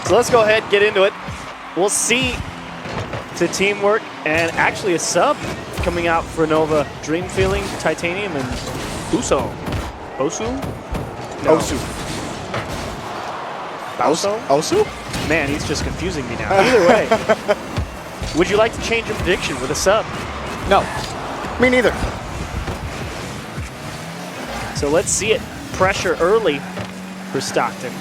So let's go ahead and get into it. We'll see the teamwork and actually a sub coming out for Nova. Dream Feeling, Titanium, and Uso. Osu? No. Osu. Bauso? Osu? Man, he's just confusing me now. Either way, would you like to change your prediction with a sub? No. Me neither. So let's see it. Pressure early for Stockton.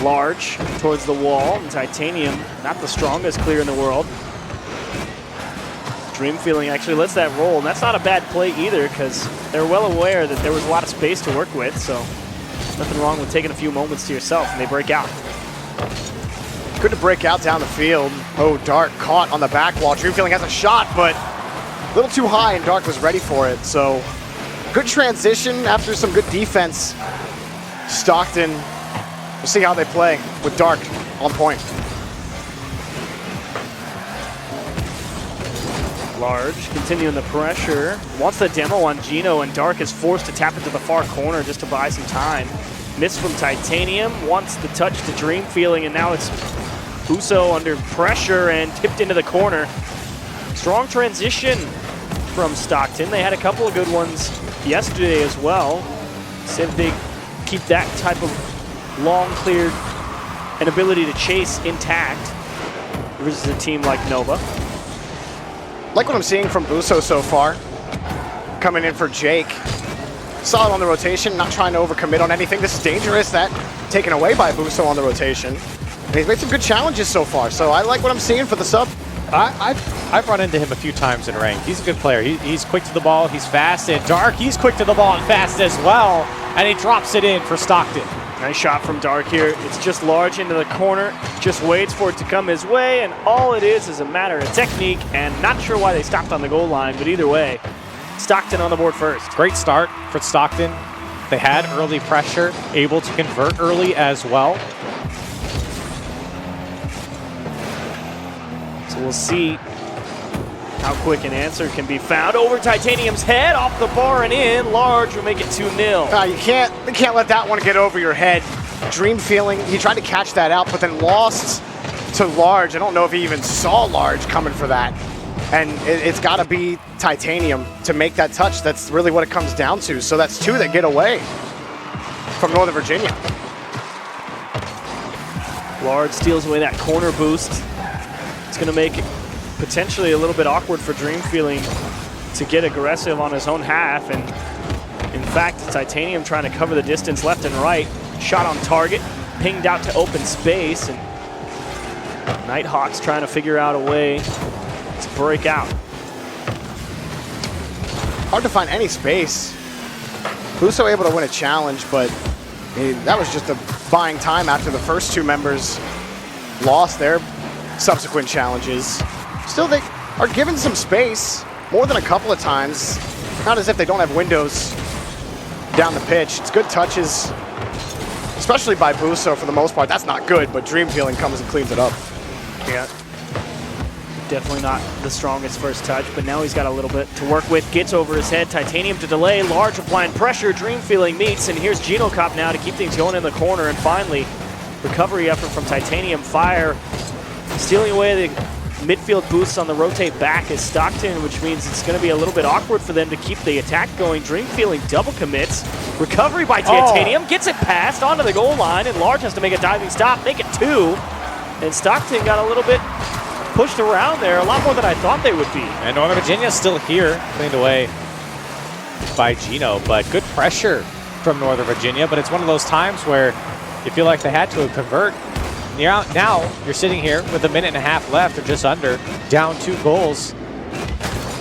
Large towards the wall, and Titanium, not the strongest clear in the world. Dream Feeling actually lets that roll, and that's not a bad play either because they're well aware that there was a lot of space to work with, so nothing wrong with taking a few moments to yourself, and they break out. Good to break out down the field. Oh, Dark caught on the back wall. Dream Feeling has a shot, but a little too high, and Dark was ready for it, so good transition after some good defense. Stockton, we'll see how they play with Dark on point. Large, continuing the pressure. Wants the demo on Gino, and Dark is forced to tap into the far corner just to buy some time. Miss from Titanium, wants the touch to Dream Feeling, and now it's Uso under pressure and tipped into the corner. Strong transition from Stockton. They had a couple of good ones yesterday as well. See if they keep that type of long cleared and ability to chase intact versus a team like Nova. Like what I'm seeing from Buso so far. Coming in for Jake. Solid on the rotation, not trying to overcommit on anything. This is dangerous, that taken away by Buso on the rotation. And he's made some good challenges so far, so I like what I'm seeing for the sub. I've run into him a few times in rank. He's a good player. He's quick to the ball, he's fast, and Dark, he's quick to the ball and fast as well. And he drops it in for Stockton. Nice shot from Dark here. It's just Large into the corner, just waits for it to come his way, and all it is a matter of technique, and not sure why they stopped on the goal line, but either way, Stockton on the board first. Great start for Stockton. They had early pressure, able to convert early as well. So we'll see how quick an answer can be found. Over Titanium's head, off the bar and in. Large will make it 2-0. You can't let that one get over your head. Dream Feeling, he tried to catch that out, but then lost to Large. I don't know if he even saw Large coming for that. And it's got to be Titanium to make that touch. That's really what it comes down to. So that's two that get away from Northern Virginia. Large steals away that corner boost. It's going to make it potentially a little bit awkward for Dream Feeling to get aggressive on his own half. And in fact, Titanium trying to cover the distance left and right. Shot on target, pinged out to open space. And Nighthawks trying to figure out a way to break out. Hard to find any space. Buso able to win a challenge, but that was just a buying time after the first two members lost their subsequent challenges. Still, they are given some space more than a couple of times. Not as if they don't have windows down the pitch. It's good touches, especially by Buso for the most part. That's not good, but Dream Feeling comes and cleans it up. Yeah. Definitely not the strongest first touch, but now he's got a little bit to work with. Gets over his head. Titanium to delay. Large applying pressure. Dream Feeling meets, and here's Gino Cop now to keep things going in the corner. And finally, recovery effort from Titanium. Fire stealing away the midfield boosts on the rotate back is Stockton, which means it's going to be a little bit awkward for them to keep the attack going. Dream Feeling double commits. Recovery by Titanium. Gets it past onto the goal line, and Large has to make a diving stop. Make it 2. And Stockton got a little bit pushed around there, a lot more than I thought they would be. And Northern Virginia's still here, cleaned away by Gino, but good pressure from Northern Virginia. But it's one of those times where you feel like they had to convert. Now you're sitting here with a minute and a half left, or just under, down 2 goals.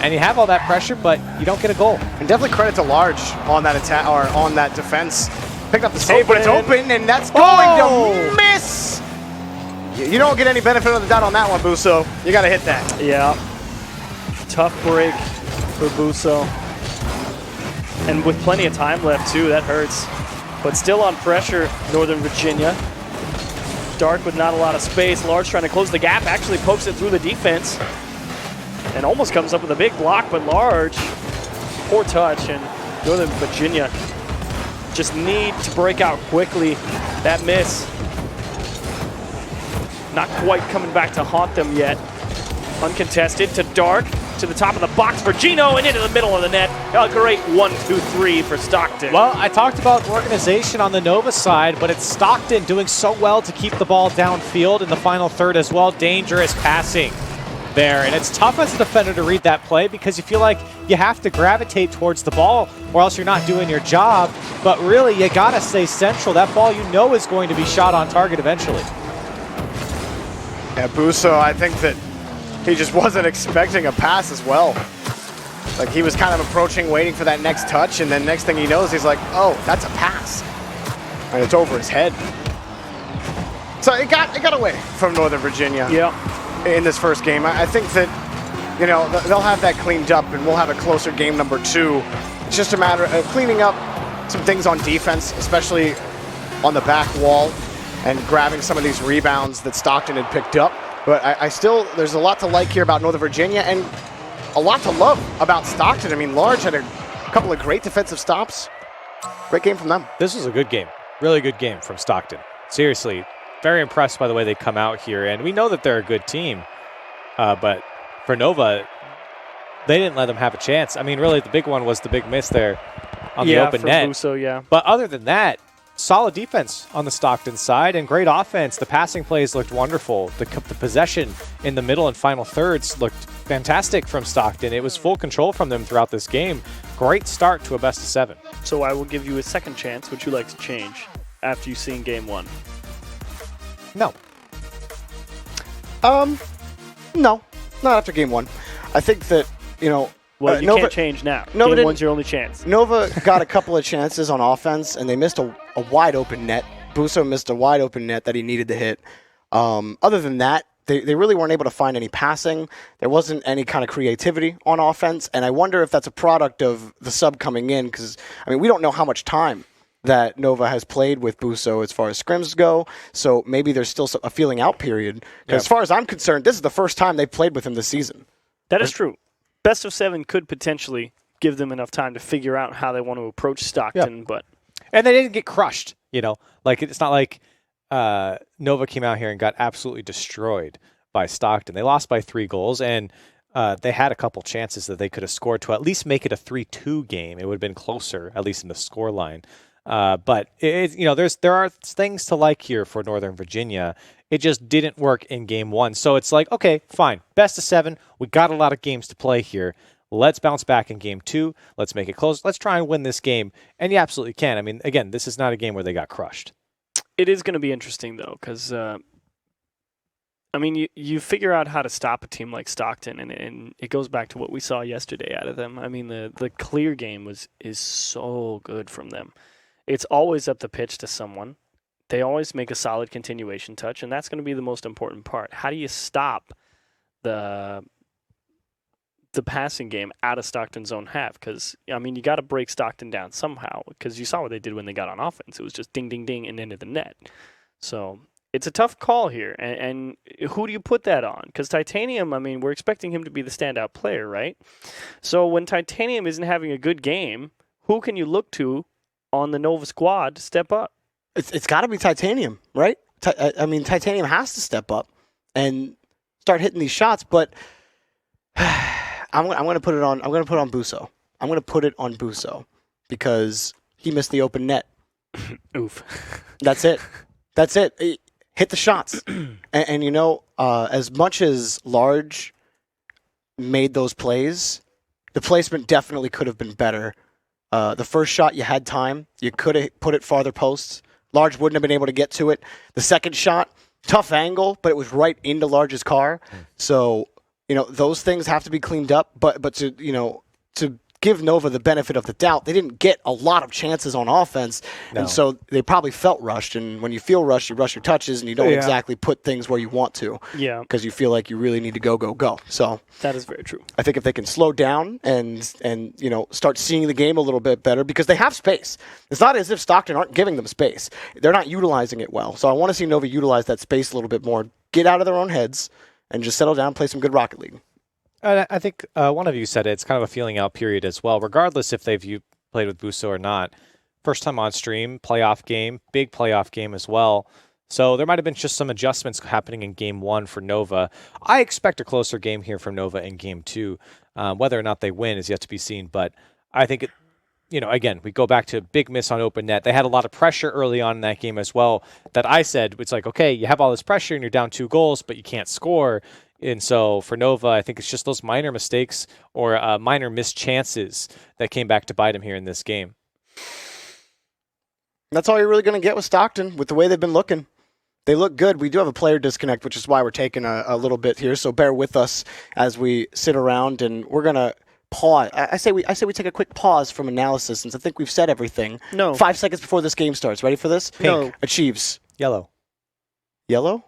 And you have all that pressure, but you don't get a goal. And definitely credit to Large on that attack, or on that defense. Picked up the save, but it's open, and that's going to miss. You don't get any benefit of the doubt on that one, Buso. You got to hit that. Yeah. Tough break for Buso. And with plenty of time left, too, that hurts. But still on pressure, Northern Virginia. Dark with not a lot of space. Large trying to close the gap, actually pokes it through the defense. And almost comes up with a big block, but Large, poor touch, and Northern Virginia just need to break out quickly. That miss, not quite coming back to haunt them yet. Uncontested to Dark, to the top of the box for Gino, and into the middle of the net. A great 1-2-3 for Stockton. Well, I talked about organization on the Nova side, but it's Stockton doing so well to keep the ball downfield in the final third as well. Dangerous passing there, and it's tough as a defender to read that play because you feel like you have to gravitate towards the ball or else you're not doing your job, but really you gotta stay central. That ball you know is going to be shot on target eventually. Yeah, Busso, I think that he just wasn't expecting a pass as well. Like, he was kind of approaching, waiting for that next touch, and then next thing he knows, he's like, oh, that's a pass. And it's over his head. So it got away from Northern Virginia in this first game. I think that, you know, they'll have that cleaned up, and we'll have a closer game number 2. It's just a matter of cleaning up some things on defense, especially on the back wall, and grabbing some of these rebounds that Stockton had picked up. But I still, there's a lot to like here about Northern Virginia and a lot to love about Stockton. I mean, Large had a couple of great defensive stops. Great game from them. This was a good game. Really good game from Stockton. Seriously, very impressed by the way they come out here. And we know that they're a good team. But for Nova, they didn't let them have a chance. I mean, really, the big one was the big miss there on the open net. Busso, But other than that, solid defense on the Stockton side and great offense. The passing plays looked wonderful. The possession in the middle and final thirds looked fantastic from Stockton. It was full control from them throughout this game. Great start to a best of 7. So I will give you a second chance. Would you like to change after you've seen game 1? No. No, not after game 1. I think that, you know, well, you can't change now. Game 1's your only chance. Nova got a couple of chances on offense, and they missed a wide open net. Busso missed a wide open net that he needed to hit. Other than that, they really weren't able to find any passing. There wasn't any kind of creativity on offense, and I wonder if that's a product of the sub coming in, because, I mean, we don't know how much time that Nova has played with Busso as far as scrims go, so maybe there's still a feeling out period. As far as I'm concerned, this is the first time they've played with him this season. That is true. Best of 7 could potentially give them enough time to figure out how they want to approach Stockton, but... And they didn't get crushed, you know? Like, it's not like Nova came out here and got absolutely destroyed by Stockton. They lost by 3 goals, and they had a couple chances that they could have scored to at least make it a 3-2 game. It would have been closer, at least in the score line. But, you know, there are things to like here for Northern Virginia. It just didn't work in game 1. So it's like, okay, fine. Best of 7. We got a lot of games to play here. Let's bounce back in game 2. Let's make it close. Let's try and win this game. And you absolutely can. I mean, again, this is not a game where they got crushed. It is going to be interesting, though, because, I mean, you figure out how to stop a team like Stockton, and it goes back to what we saw yesterday out of them. I mean, the clear game is so good from them. It's always up the pitch to someone. They always make a solid continuation touch, and that's going to be the most important part. How do you stop the passing game out of Stockton's own half? Because, I mean, you got to break Stockton down somehow, because you saw what they did when they got on offense. It was just ding, ding, ding, and into the net. So it's a tough call here, and who do you put that on? Because Titanium, I mean, we're expecting him to be the standout player, right? So when Titanium isn't having a good game, who can you look to on the Nova squad to step up? It's got to be Titanium, right? I mean, Titanium has to step up and start hitting these shots. But I'm going to put it on. I'm going to put it on Busso. I'm going to put it on Busso because he missed the open net. Oof. That's it. That's it. Hit the shots. And you know, as much as Large made those plays, the placement definitely could have been better. The first shot, you had time. You could have put it farther posts. Large wouldn't have been able to get to it. The second shot, tough angle, but it was right into Large's car. So, you know, those things have to be cleaned up. But to, you know, to give Nova the benefit of the doubt, they didn't get a lot of chances on offense. No. And so they probably felt rushed. And when you feel rushed, you rush your touches and you don't exactly put things where you want to. Yeah. Because you feel like you really need to go. So that is very true. I think if they can slow down and you know, start seeing the game a little bit better, because they have space. It's not as if Stockton aren't giving them space. They're not utilizing it well. So I want to see Nova utilize that space a little bit more, get out of their own heads, and just settle down, play some good Rocket League. I think one of you said it's kind of a feeling out period as well, regardless if they've played with Busso or not. First time on stream, playoff game, big playoff game as well. So there might have been just some adjustments happening in game 1 for Nova. I expect a closer game here from Nova in game 2. Whether or not they win is yet to be seen, but I think again, we go back to big miss on open net. They had a lot of pressure early on in that game as well that I said, it's like, okay, you have all this pressure and you're down 2 goals, but you can't score. And so for Nova, I think it's just those minor mistakes or minor missed chances that came back to bite him here in this game. That's all you're really going to get with Stockton with the way they've been looking. They look good. We do have a player disconnect, which is why we're taking a little bit here. So bear with us as we sit around, and we're going to pause. I say we take a quick pause from analysis since I think we've said everything. No. 5 seconds before this game starts. Ready for this? Pink. No. Achieves. Yellow. Yellow?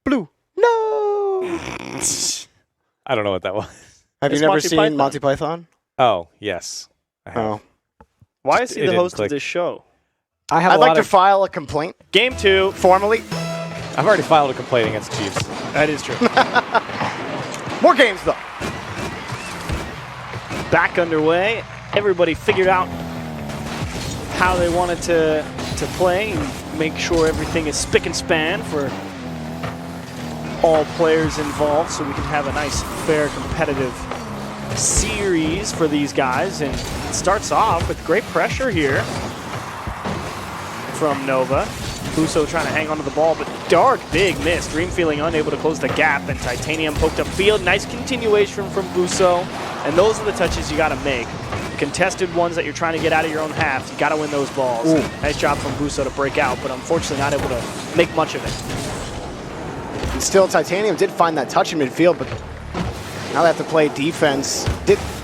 Blue. No! I don't know what that was. Have you It's never Monty seen Python. Monty Python? Oh, yes. I have. Oh. Why is he It the didn't host click. of this show? I have I'd a like lot to of. file a complaint Game 2. formally. I've already filed a complaint against Chiefs. That is true. More games, though. Back underway. Everybody figured out how they wanted to play and make sure everything is spick and span for all players involved so we can have a nice, fair, competitive series for these guys. And it starts off with great pressure here from Nova. Busso trying to hang onto the ball, but Dark, big miss. Dream Feeling unable to close the gap, and Titanium poked upfield. Nice continuation from Busso, and those are the touches you got to make. Contested ones that you're trying to get out of your own half, you got to win those balls. Ooh. Nice job from Busso to break out, but unfortunately not able to make much of it. And still, Titanium did find that touch in midfield, but now they have to play defense.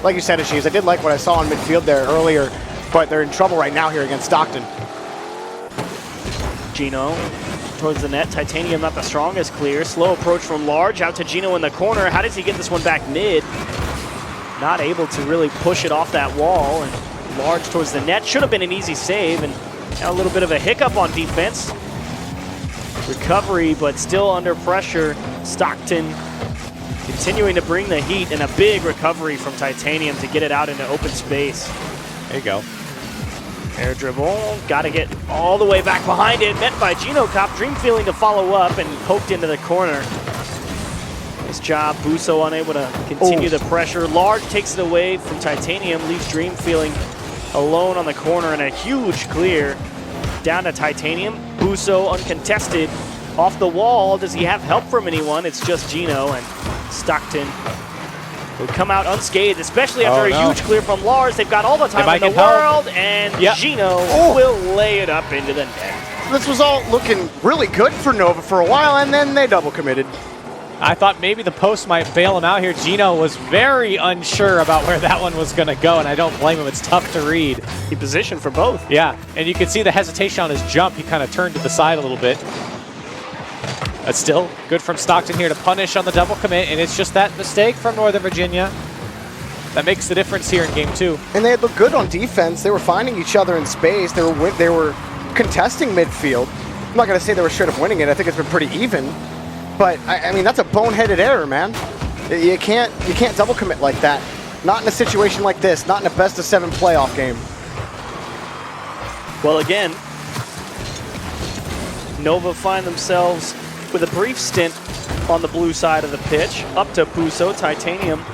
Like you said, Achieves, I did like what I saw in midfield there earlier, but they're in trouble right now here against Stockton. Gino towards the net. Titanium not the strongest clear. Slow approach from Large out to Gino in the corner. How does he get this one back mid? Not able to really push it off that wall. And Large towards the net. Should have been an easy save. And now a little bit of a hiccup on defense. Recovery, but still under pressure. Stockton continuing to bring the heat, and a big recovery from Titanium to get it out into open space. There you go. Air dribble, got to get all the way back behind it. Met by Gino Cop, Dream Feeling to follow up and poked into the corner. Nice job, Busso unable to continue the pressure. Large takes it away from Titanium, leaves Dream Feeling alone on the corner, and a huge clear down to Titanium. Busso uncontested off the wall. Does he have help from anyone? It's just Gino, and Stockton will come out unscathed, especially after a huge clear from Lars. They've got all the time in the world, and Gino will lay it up into the net. This was all looking really good for Nova for a while, and then they double committed. I thought maybe the post might bail him out here. Gino was very unsure about where that one was going to go, and I don't blame him. It's tough to read. He positioned for both. Yeah, and you can see the hesitation on his jump. He kind of turned to the side a little bit. But still, good from Stockton here to punish on the double commit, and it's just that mistake from Northern Virginia that makes the difference here in game 2. And they had looked good on defense. They were finding each other in space. They were contesting midfield. I'm not going to say they were straight up winning it. I think it's been pretty even. But, I mean, that's a boneheaded error, man. You can't double commit like that. Not in a situation like this. Not in a best-of-7 playoff game. Well, again, Nova find themselves with a brief stint on the blue side of the pitch. Up to Busso. Titanium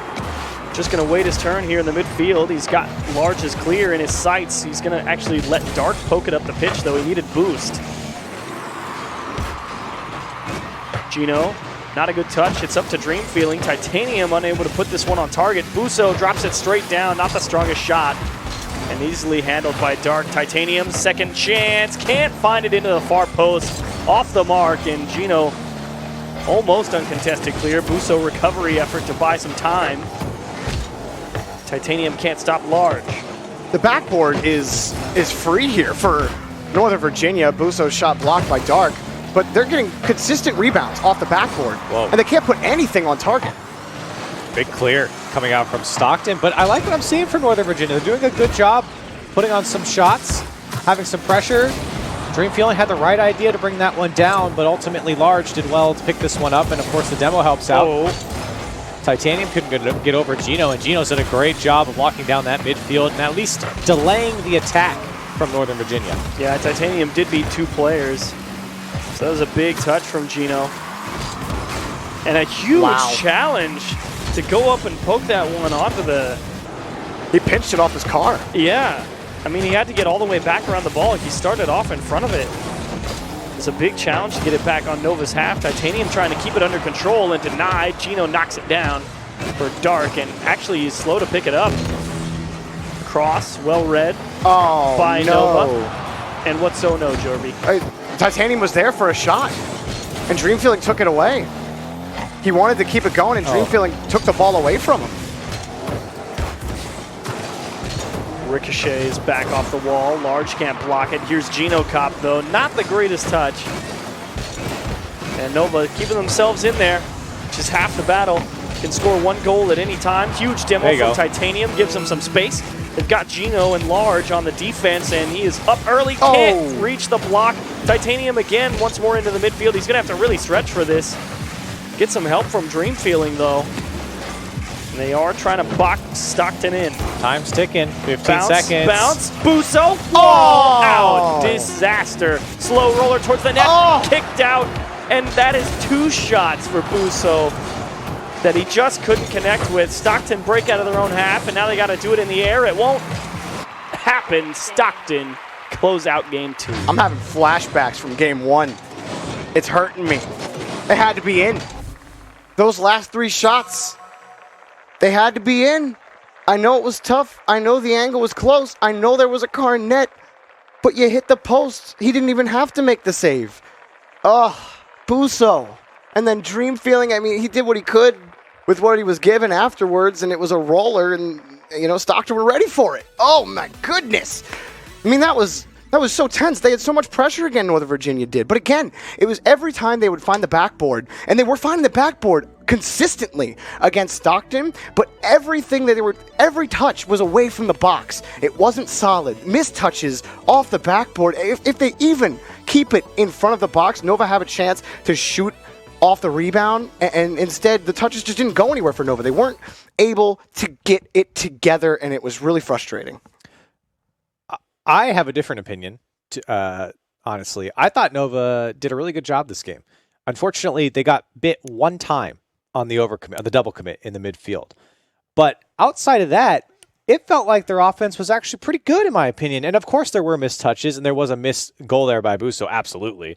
just going to wait his turn here in the midfield. He's got Large's clear in his sights. He's going to actually let Dark poke it up the pitch, though. He needed boost. Gino, not a good touch. It's up to Dream Feeling. Titanium unable to put this one on target. Busso drops it straight down. Not the strongest shot. And easily handled by Dark. Titanium, second chance. Can't find it into the far post. Off the mark, and Gino almost uncontested clear. Busso recovery effort to buy some time. Titanium can't stop Large. The backboard is free here for Northern Virginia. Busso's shot blocked by Dark. But they're getting consistent rebounds off the backboard. Whoa. And they can't put anything on target. Big clear coming out from Stockton, but I like what I'm seeing from Northern Virginia. They're doing a good job putting on some shots, having some pressure. Dream Feeling had the right idea to bring that one down, but ultimately Large did well to pick this one up, and of course the demo helps out. Titanium couldn't get over Gino, and Gino's done a great job of locking down that midfield and at least delaying the attack from Northern Virginia. Yeah, Titanium did beat 2 players. So that was a big touch from Gino. And a huge challenge to go up and poke that one onto the... He pinched it off his car. Yeah. I mean, he had to get all the way back around the ball. He started off in front of it. It's a big challenge to get it back on Nova's half. Titanium trying to keep it under control and denied. Gino knocks it down for Dark, and actually he's slow to pick it up. Cross, well read by Nova. And what's so no, Jorby? Titanium was there for a shot, and Dream Feeling took it away. He wanted to keep it going, and Dream Feeling took the ball away from him. Ricochet is back off the wall. Large can't block it. Here's Gino Cop, though. Not the greatest touch. And Nova keeping themselves in there. Just half the battle. Can score 1 goal at any time. Huge demo from Titanium. Gives them some space. They've got Gino and Large on the defense, and he is up early. Can't reach the block. Titanium again, once more into the midfield. He's going to have to really stretch for this. Get some help from Dream Feeling, though. And they are trying to box Stockton in. Time's ticking. 15 seconds. Bounce. Busso. Wall out. Disaster. Slow roller towards the net. Kicked out. And that is 2 shots for Busso that he just couldn't connect with. Stockton break out of their own half, and now they got to do it in the air. It won't happen. Stockton close out game 2. I'm having flashbacks from game 1. It's hurting me. It had to be in. Those last 3 shots, they had to be in. I know it was tough. I know the angle was close. I know there was a car in net, but you hit the post. He didn't even have to make the save. Busso. And then Dream Feeling, I mean, he did what he could with what he was given afterwards, and it was a roller, and, you know, Stockton were ready for it. Oh, my goodness. I mean, that was so tense. They had so much pressure again, Northern Virginia did. But again, it was every time they would find the backboard, and they were finding the backboard consistently against Stockton, but every touch was away from the box. It wasn't solid. Missed touches off the backboard. If they even keep it in front of the box, Nova have a chance to shoot off the rebound, and instead the touches just didn't go anywhere for Nova. They weren't able to get it together, and it was really frustrating. I have a different opinion, honestly. I thought Nova did a really good job this game. Unfortunately, they got bit 1 time on the overcommit, on the double commit in the midfield. But outside of that, it felt like their offense was actually pretty good, in my opinion. And of course, there were missed touches, and there was a missed goal there by Busso, absolutely.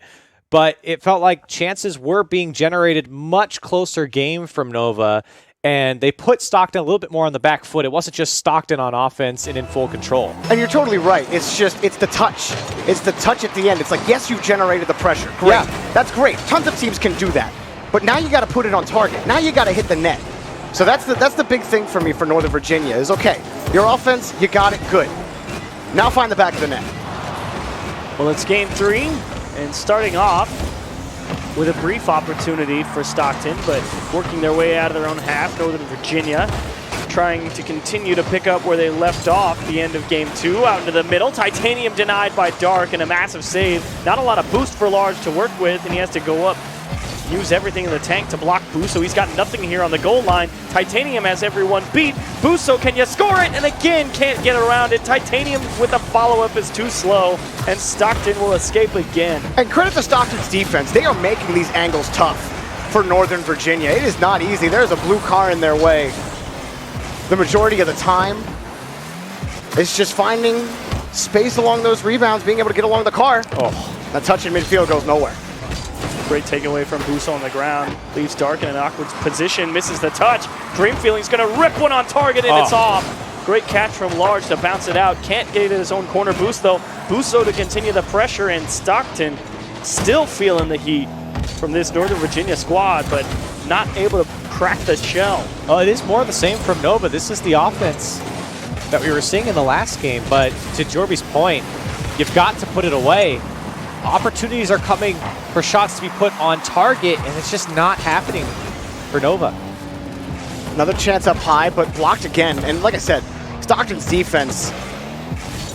But it felt like chances were being generated, much closer game from Nova, and they put Stockton a little bit more on the back foot. It wasn't just Stockton on offense and in full control. And you're totally right. It's the touch. It's the touch at the end. It's like, yes, you've generated the pressure. Great. Yeah. That's great. Tons of teams can do that. But now you got to put it on target. Now you got to hit the net. So that's the big thing for me for Northern Virginia is, okay, your offense, you got it, good. Now find the back of the net. Well, it's game 3, and starting off with a brief opportunity for Stockton, but working their way out of their own half. Northern Virginia trying to continue to pick up where they left off the end of game 2. Out into the middle. Titanium denied by Dark, and a massive save. Not a lot of boost for Large to work with, and he has to go up, use everything in the tank to block Busso. He's got nothing here on the goal line. Titanium has everyone beat. Busso, can you score it? And again, can't get around it. Titanium with a follow-up is too slow, and Stockton will escape again. And credit to Stockton's defense. They are making these angles tough for Northern Virginia. It is not easy. There's a blue car in their way. The majority of the time, it's just finding space along those rebounds, being able to get along the car. That touch in midfield goes nowhere. Great takeaway from Busso on the ground. Leaves Dark in an awkward position, misses the touch. Dream Feeling's gonna rip one on target, and it's off. Great catch from Large to bounce it out. Can't get it in his own corner boost, though. Busso to continue the pressure, and Stockton still feeling the heat from this Northern Virginia squad, but not able to crack the shell. Oh, it is more of the same from Nova. This is the offense that we were seeing in the last game, but to Jorby's point, you've got to put it away. Opportunities are coming for shots to be put on target, and it's just not happening for Nova. Another chance up high, but blocked again. And like I said, Stockton's defense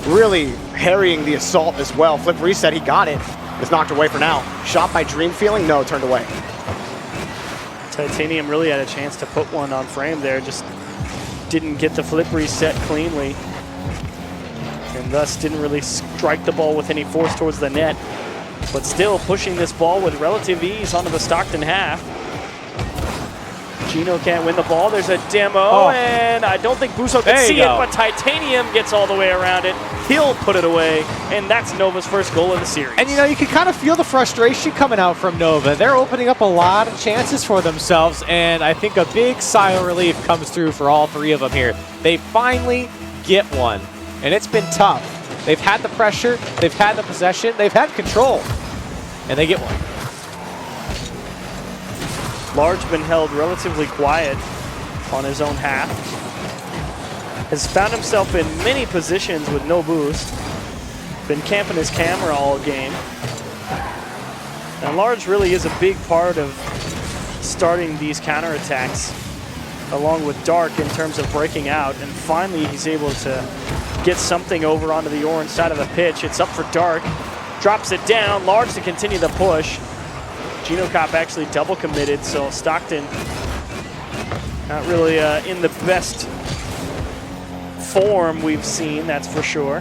really harrying the assault as well. Flip reset, he got it. It's knocked away for now. Shot by Dream Feeling, no, turned away. Titanium really had a chance to put one on frame there, just didn't get the flip reset cleanly, and thus didn't really strike the ball with any force towards the net, but still pushing this ball with relative ease onto the Stockton half. Gino can't win the ball. There's a demo, and I don't think Busso can see it, but Titanium gets all the way around it. He'll put it away, and that's Nova's first goal of the series. And, you know, you can kind of feel the frustration coming out from Nova. They're opening up a lot of chances for themselves, and I think a big sigh of relief comes through for all three of them here. They finally get one, and it's been tough. They've had the pressure, they've had the possession, they've had control, and they get one. Large been held relatively quiet on his own half. Has found himself in many positions with no boost. Been camping his camera all game. And Large really is a big part of starting these counterattacks along with Dark in terms of breaking out. And finally he's able to get something over onto the orange side of the pitch. It's up for Dark. Drops it down. Large to continue the push. Gino Cop actually double committed, so Stockton not really in the best form we've seen, that's for sure.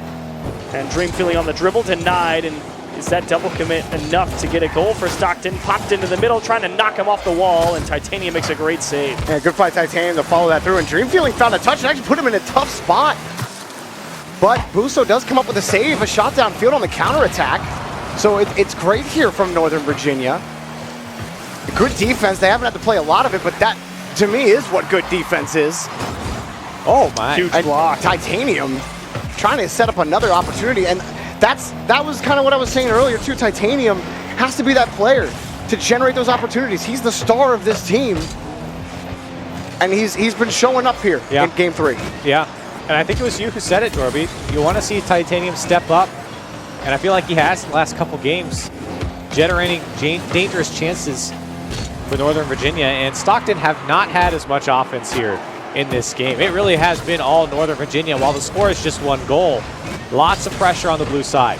And Dream Feeling on the dribble, denied, and is that double commit enough to get a goal for Stockton? Popped into the middle, trying to knock him off the wall, and Titanium makes a great save. Yeah, good play Titanium to follow that through, and Dream Feeling found a touch and actually put him in a tough spot. But Busso does come up with a save, a shot downfield on the counterattack. So it's great here from Northern Virginia. Good defense. They haven't had to play a lot of it, but that, to me, is what good defense is. Oh, my. Huge block. Titanium trying to set up another opportunity, and that was kind of what I was saying earlier, too. Titanium has to be that player to generate those opportunities. He's the star of this team, and he's been showing up here in Game 3. Yeah, and I think it was you who said it, Dorby. You want to see Titanium step up, and I feel like he has in the last couple games, generating dangerous chances for Northern Virginia, and Stockton have not had as much offense here in this game. It really has been all Northern Virginia. While the score is just one goal, lots of pressure on the blue side.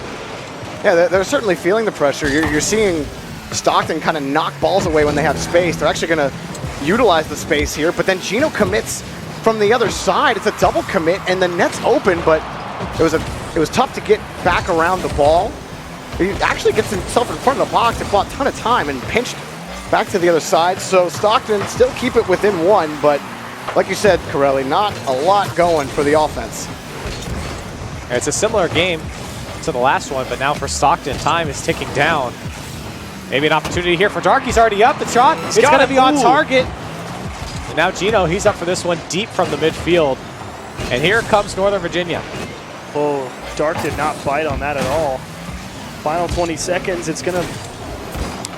Yeah, they're certainly feeling the pressure. You're seeing Stockton kind of knock balls away when they have space. They're actually going to utilize the space here, but then Gino commits from the other side. It's a double commit, and the net's open, but it was tough to get back around the ball. He actually gets himself in front of the box. It bought a ton of time and pinched back to the other side. So Stockton still keep it within one, but like you said, Corelli, not a lot going for the offense. It's a similar game to the last one, but now for Stockton, time is ticking down. Maybe an opportunity here for Dark. He's already up. The shot, it's going to be on target. And now Gino, he's up for this one deep from the midfield. And here comes Northern Virginia. Oh, Dark did not bite on that at all. Final 20 seconds. It's going to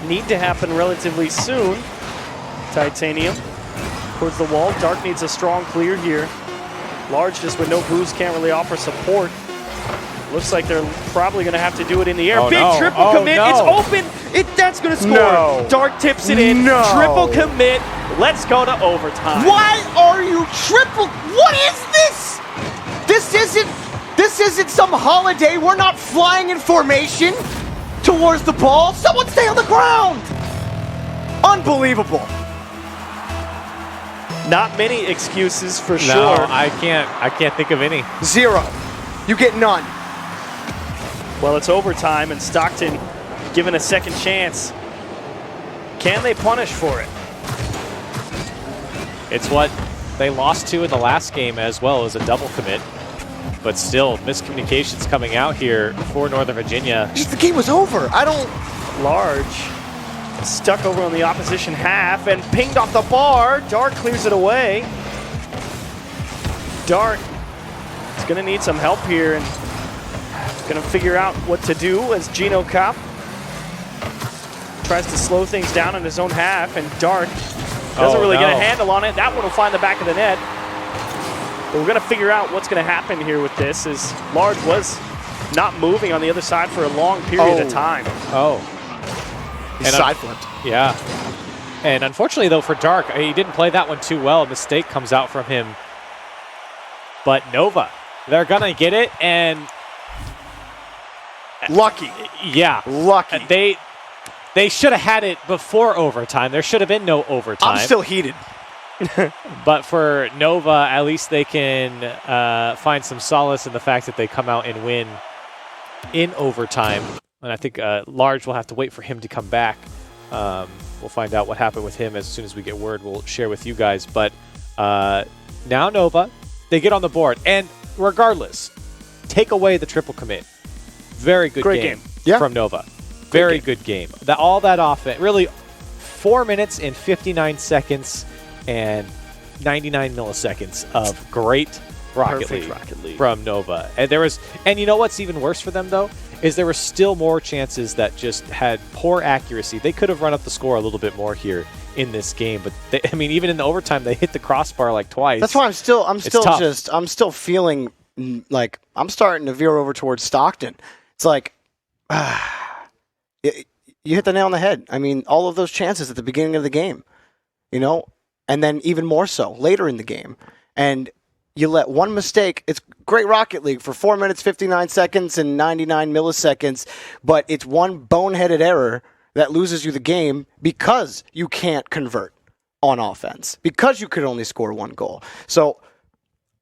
need to happen relatively soon. Titanium towards the wall. Dark needs a strong clear here. Large just with no boost can't really offer support. Looks like they're probably going to have to do it in the air. Big triple commit. No. It's open. That's going to score. No. Dark tips it in. No. Triple commit. Let's go to overtime. Why are you triple? What is this? This isn't some holiday. We're not flying in formation towards the ball. Someone stay on the ground. Unbelievable. Not many excuses for No, sure. I can't think of any. 0. You get none. Well, it's overtime, and Stockton given a second chance. Can they punish for it? It's what they lost to in the last game as well as a double commit. But still, miscommunications coming out here for Northern Virginia. Just the game was over. I don't. Large stuck over on the opposition half and pinged off the bar. Dark clears it away. Dark is going to need some help here and going to figure out what to do as Gino Cop tries to slow things down in his own half, and Dark doesn't really get a handle on it. That one will find the back of the net. But we're going to figure out what's going to happen here with this, as Large was not moving on the other side for a long period of time. He side flipped. Yeah. And unfortunately, though, for Dark, he didn't play that one too well. A mistake comes out from him. But Nova, they're going to get it, and Lucky. yeah. Lucky. They should have had it before overtime. There should have been no overtime. I'm still heated. But for Nova, at least they can find some solace in the fact that they come out and win in overtime. And I think Large will have to wait for him to come back. We'll find out what happened with him as soon as we get word. We'll share with you guys. But now Nova, they get on the board. And regardless, take away the triple commit. Very good game from Nova. Very good game. All that offense, really 4 minutes and 59 seconds and 99 milliseconds of great Rocket League from Nova. And you know what's even worse for them, though, is there were still more chances that just had poor accuracy. They could have run up the score a little bit more here in this game, but even in the overtime, they hit the crossbar like twice. That's why I'm still feeling like I'm starting to veer over towards Stockton. It's like you hit the nail on the head. I mean, all of those chances at the beginning of the game, and then even more so later in the game, and you let one mistake. It's great Rocket League for 4 minutes, 59 seconds, and 99 milliseconds, but it's one boneheaded error that loses you the game because you can't convert on offense, because you could only score one goal. So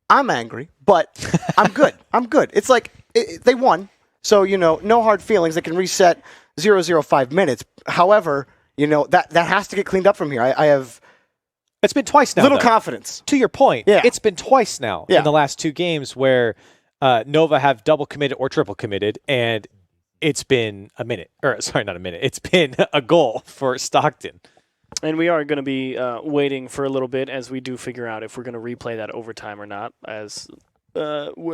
I'm angry, but I'm good. I'm good. It's like they won, so, no hard feelings. They can reset 0-0-5 minutes. However, that has to get cleaned up from here. I have... It's been twice now. Little confidence. To your point, it's been twice now in the last 2 games where Nova have double committed or triple committed, and it's been a minute. Or sorry, not a minute. It's been a goal for Stockton. And we are going to be waiting for a little bit as we do figure out if we're going to replay that overtime or not. As we'll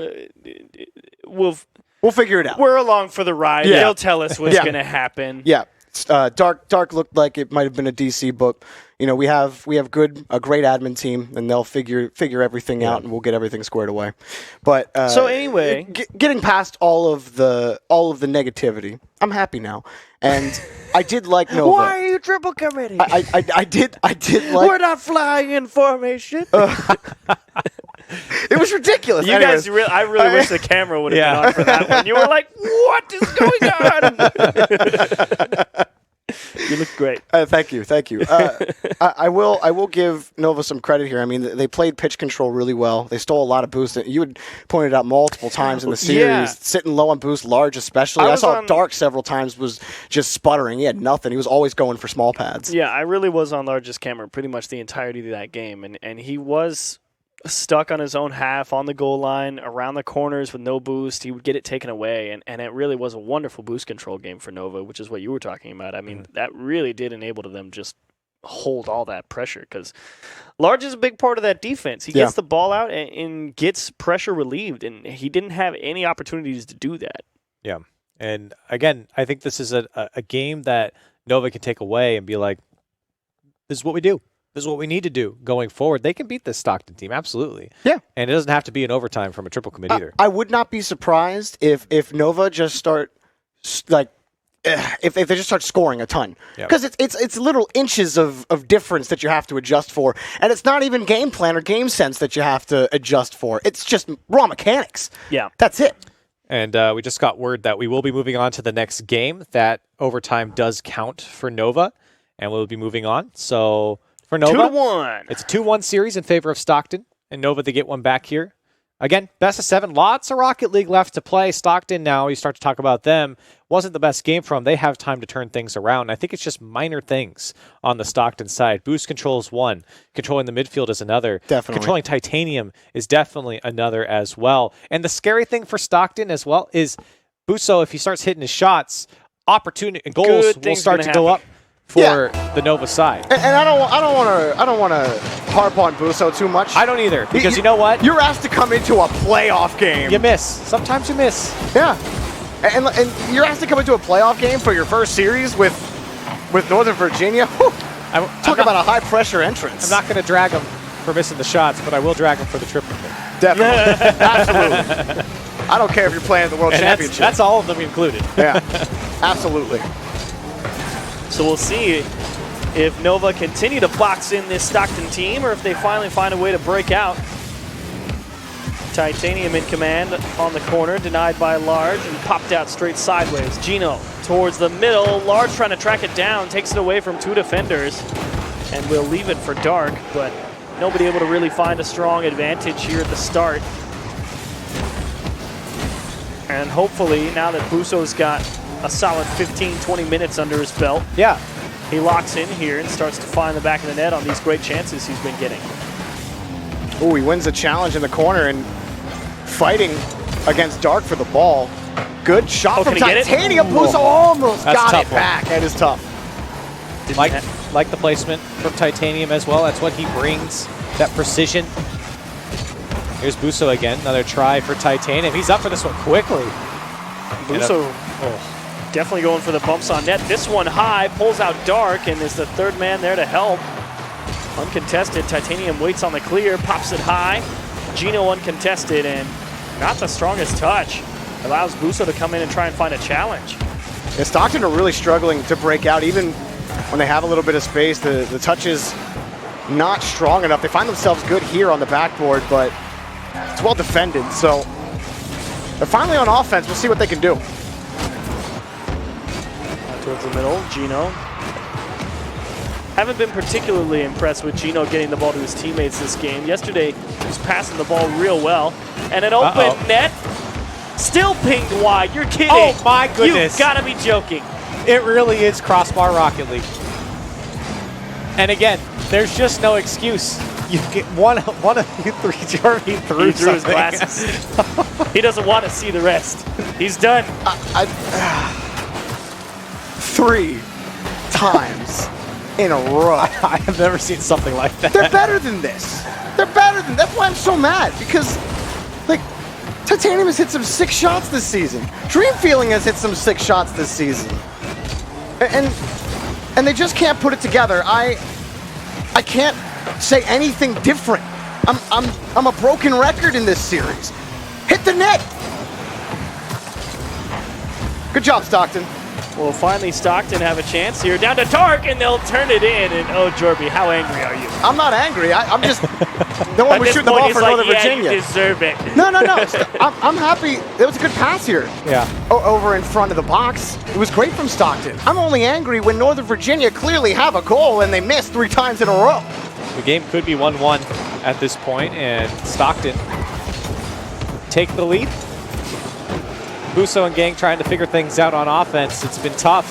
figure it out. We're along for the ride. They'll tell us what's going to happen. Yeah. Dark looked like it might have been a DC, but we have a great admin team, and they'll figure everything out, and we'll get everything squared away. But so anyway, getting past all of the negativity, I'm happy now, and I did like Nova. Why are you triple committing? I did like. We're not flying in formation. It was ridiculous. Guys, I really wish the camera would have been on for that one. You were like, "What is going on?" You look great. Thank you. I will give Nova some credit here. I mean, they played pitch control really well. They stole a lot of boost. You had pointed out multiple times in the series, sitting low on boost, Large especially. I saw Dark several times was just sputtering. He had nothing. He was always going for small pads. Yeah, I really was on Large's camera pretty much the entirety of that game, and he was stuck on his own half on the goal line around the corners with no boost. He would get it taken away, and it really was a wonderful boost control game for Nova, which is what you were talking about. I mean, that really did enable them just hold all that pressure, because Large is a big part of that defense. He gets the ball out and gets pressure relieved, and he didn't have any opportunities to do that. Yeah, and again, I think this is a game that Nova can take away and be like, this is what we do. This is what we need to do going forward. They can beat this Stockton team, absolutely. Yeah. And it doesn't have to be an overtime from a triple commit either. I would not be surprised if Nova just start, if they just start scoring a ton. Because it's little inches of difference that you have to adjust for. And it's not even game plan or game sense that you have to adjust for. It's just raw mechanics. Yeah. That's it. And we just got word that we will be moving on to the next game. That overtime does count for Nova, and we'll be moving on. So... For Nova, 2-1. It's a 2-1 series in favor of Stockton, and Nova, they get one back here. Again, best of 7, lots of Rocket League left to play. Stockton now, you start to talk about them, wasn't the best game for them. They have time to turn things around. I think it's just minor things on the Stockton side. Boost control is one. Controlling the midfield is another. Definitely. Controlling Titanium is definitely another as well. And the scary thing for Stockton as well is Busso, if he starts hitting his shots, opportunity and goals will start to go up for the Nova side. And I don't want to harp on Busso too much. I don't either, because you know what? You're asked to come into a playoff game. You miss. Sometimes you miss. Yeah. And you're asked to come into a playoff game for your first series with Northern Virginia. Talk about a high-pressure entrance. I'm not going to drag him for missing the shots, but I will drag him for the triple. Definitely. Absolutely. I don't care if you're playing at the World Championship. That's all of them included. Yeah. Absolutely. So we'll see if Nova continue to box in this Stockton team or if they finally find a way to break out. Titanium in command on the corner, denied by Large, and popped out straight sideways. Gino towards the middle. Large trying to track it down, takes it away from 2 defenders, and will leave it for Dark, but nobody able to really find a strong advantage here at the start. And hopefully, now that Busso's got a solid 15, 20 minutes under his belt, Yeah. he locks in here and starts to find the back of the net on these great chances he's been getting. Ooh, he wins the challenge in the corner and fighting against Dark for the ball. Good shot from can he get it? Titanium. Ooh. Busso almost That's got a it tough one. back. That is tough. Like the placement from Titanium as well. That's what he brings, that precision. Here's Busso again. Another try for Titanium. He's up for this one quickly. Busso definitely going for the bumps on net. This one high, pulls out Dark, and is the third man there to help. Uncontested, Titanium waits on the clear, pops it high. Gino uncontested, and not the strongest touch. Allows Busso to come in and try and find a challenge. Yeah, Stockton are really struggling to break out, even when they have a little bit of space. The touch is not strong enough. They find themselves good here on the backboard, but it's well defended. So they're finally on offense. We'll see what they can do. Towards the middle, Gino. Haven't been particularly impressed with Gino getting the ball to his teammates this game. Yesterday, he was passing the ball real well. And an open net, still pinged wide. You're kidding. Oh my goodness. You've got to be joking. It really is crossbar Rocket League. And again, there's just no excuse. You get one of you three, Jeremy threw He threw his something. glasses. He doesn't want to see the rest. He's done. 3 times in a row. I have never seen something like that. They're better than this. They're better than. That's why I'm so mad, because like Titanium has hit some 6 shots this season. Dream Feeling has hit some 6 shots this season, and they just can't put it together. I can't say anything different. I'm a broken record in this series. Hit the net. Good job, Stockton. Well, finally Stockton have a chance here. Down to Dark, and they'll turn it in. And oh, Jorby, how angry are you? I'm not angry. I'm just no one was shooting the ball for Northern Virginia. You deserve it. No. I'm happy. It was a good pass here. Yeah. Over in front of the box. It was great from Stockton. I'm only angry when Northern Virginia clearly have a goal and they missed 3 times in a row. The game could be 1-1 at this point, and Stockton take the lead. Busso and gang trying to figure things out on offense. It's been tough.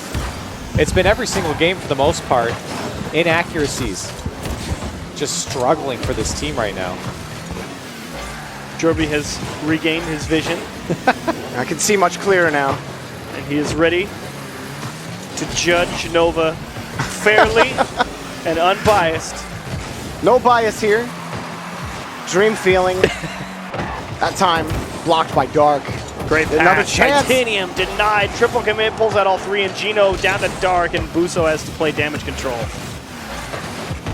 It's been every single game for the most part. Inaccuracies. Just struggling for this team right now. Jorby has regained his vision, I can see much clearer now. and he is ready to judge Nova fairly and unbiased. No bias here. Dream Feeling. That time blocked by Dark. Great pass. Another chance. Titanium denied. Triple commit, pulls out all 3, and Gino down to Dark, and Busso has to play damage control.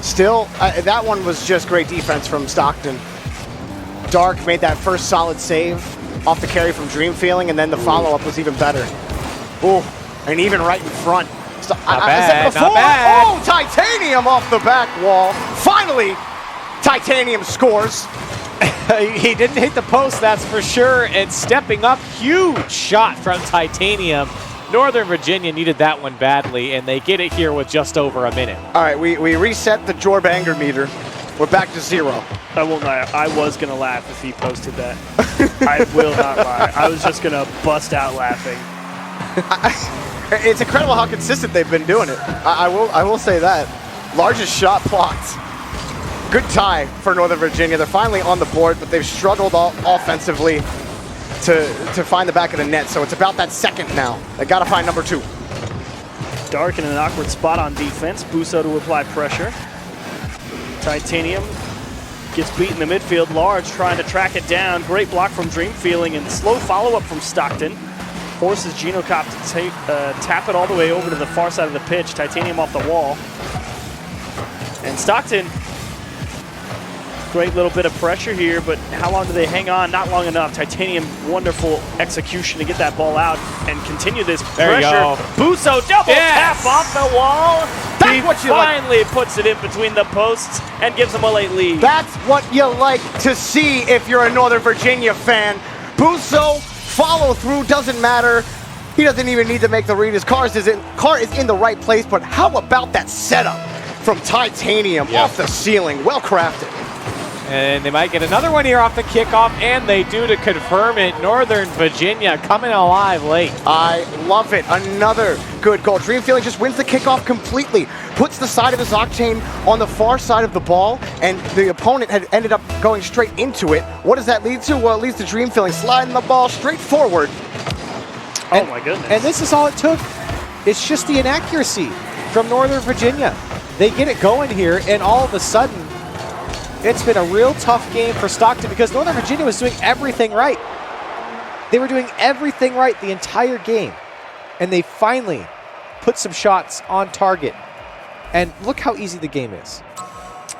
Still, that one was just great defense from Stockton. Dark made that first solid save off the carry from Dream Feeling, and then the follow-up was even better. Ooh, and even right in front. Not bad. Oh, Titanium off the back wall. Finally, Titanium scores. He didn't hit the post, that's for sure, and stepping up, huge shot from Titanium. Northern Virginia needed that one badly, and they get it here with just over a minute. All right, we reset the Jorb anger meter. We're back to 0. I won't lie. I was going to laugh if he posted that. I will not lie. I was just going to bust out laughing. It's incredible how consistent they've been doing it. I will say that. Largest shot blocked. Good tie for Northern Virginia. They're finally on the board, but they've struggled offensively to find the back of the net. So it's about that second now. They got to find number 2. Dark in an awkward spot on defense. Busso to apply pressure. Titanium gets beat in the midfield. Large trying to track it down. Great block from Dream Feeling, and slow follow-up from Stockton. Forces Gino Cop to tap it all the way over to the far side of the pitch. Titanium off the wall. And Stockton, great little bit of pressure here, but how long do they hang on? Not long enough. Titanium, wonderful execution to get that ball out and continue this There you pressure. go. Busso double tap off the wall. That's He what you like. finally puts it in between the posts and gives them a late lead. That's what you like to see if you're a Northern Virginia fan. Busso, follow through, doesn't matter. He doesn't even need to make the read. His car is in the right place, but how about that setup from Titanium off the ceiling? Well crafted. And they might get another one here off the kickoff, and they do to confirm it. Northern Virginia coming alive late. I love it. Another good goal. Dream Feeling just wins the kickoff completely. Puts the side of his Octane on the far side of the ball, and the opponent had ended up going straight into it. What does that lead to? Well, it leads to Dream Feeling sliding the ball straight forward. Oh my goodness. And this is all it took. It's just the inaccuracy from Northern Virginia. They get it going here, and all of a sudden, it's been a real tough game for Stockton because Northern Virginia was doing everything right. They were doing everything right the entire game, and they finally put some shots on target. And look how easy the game is.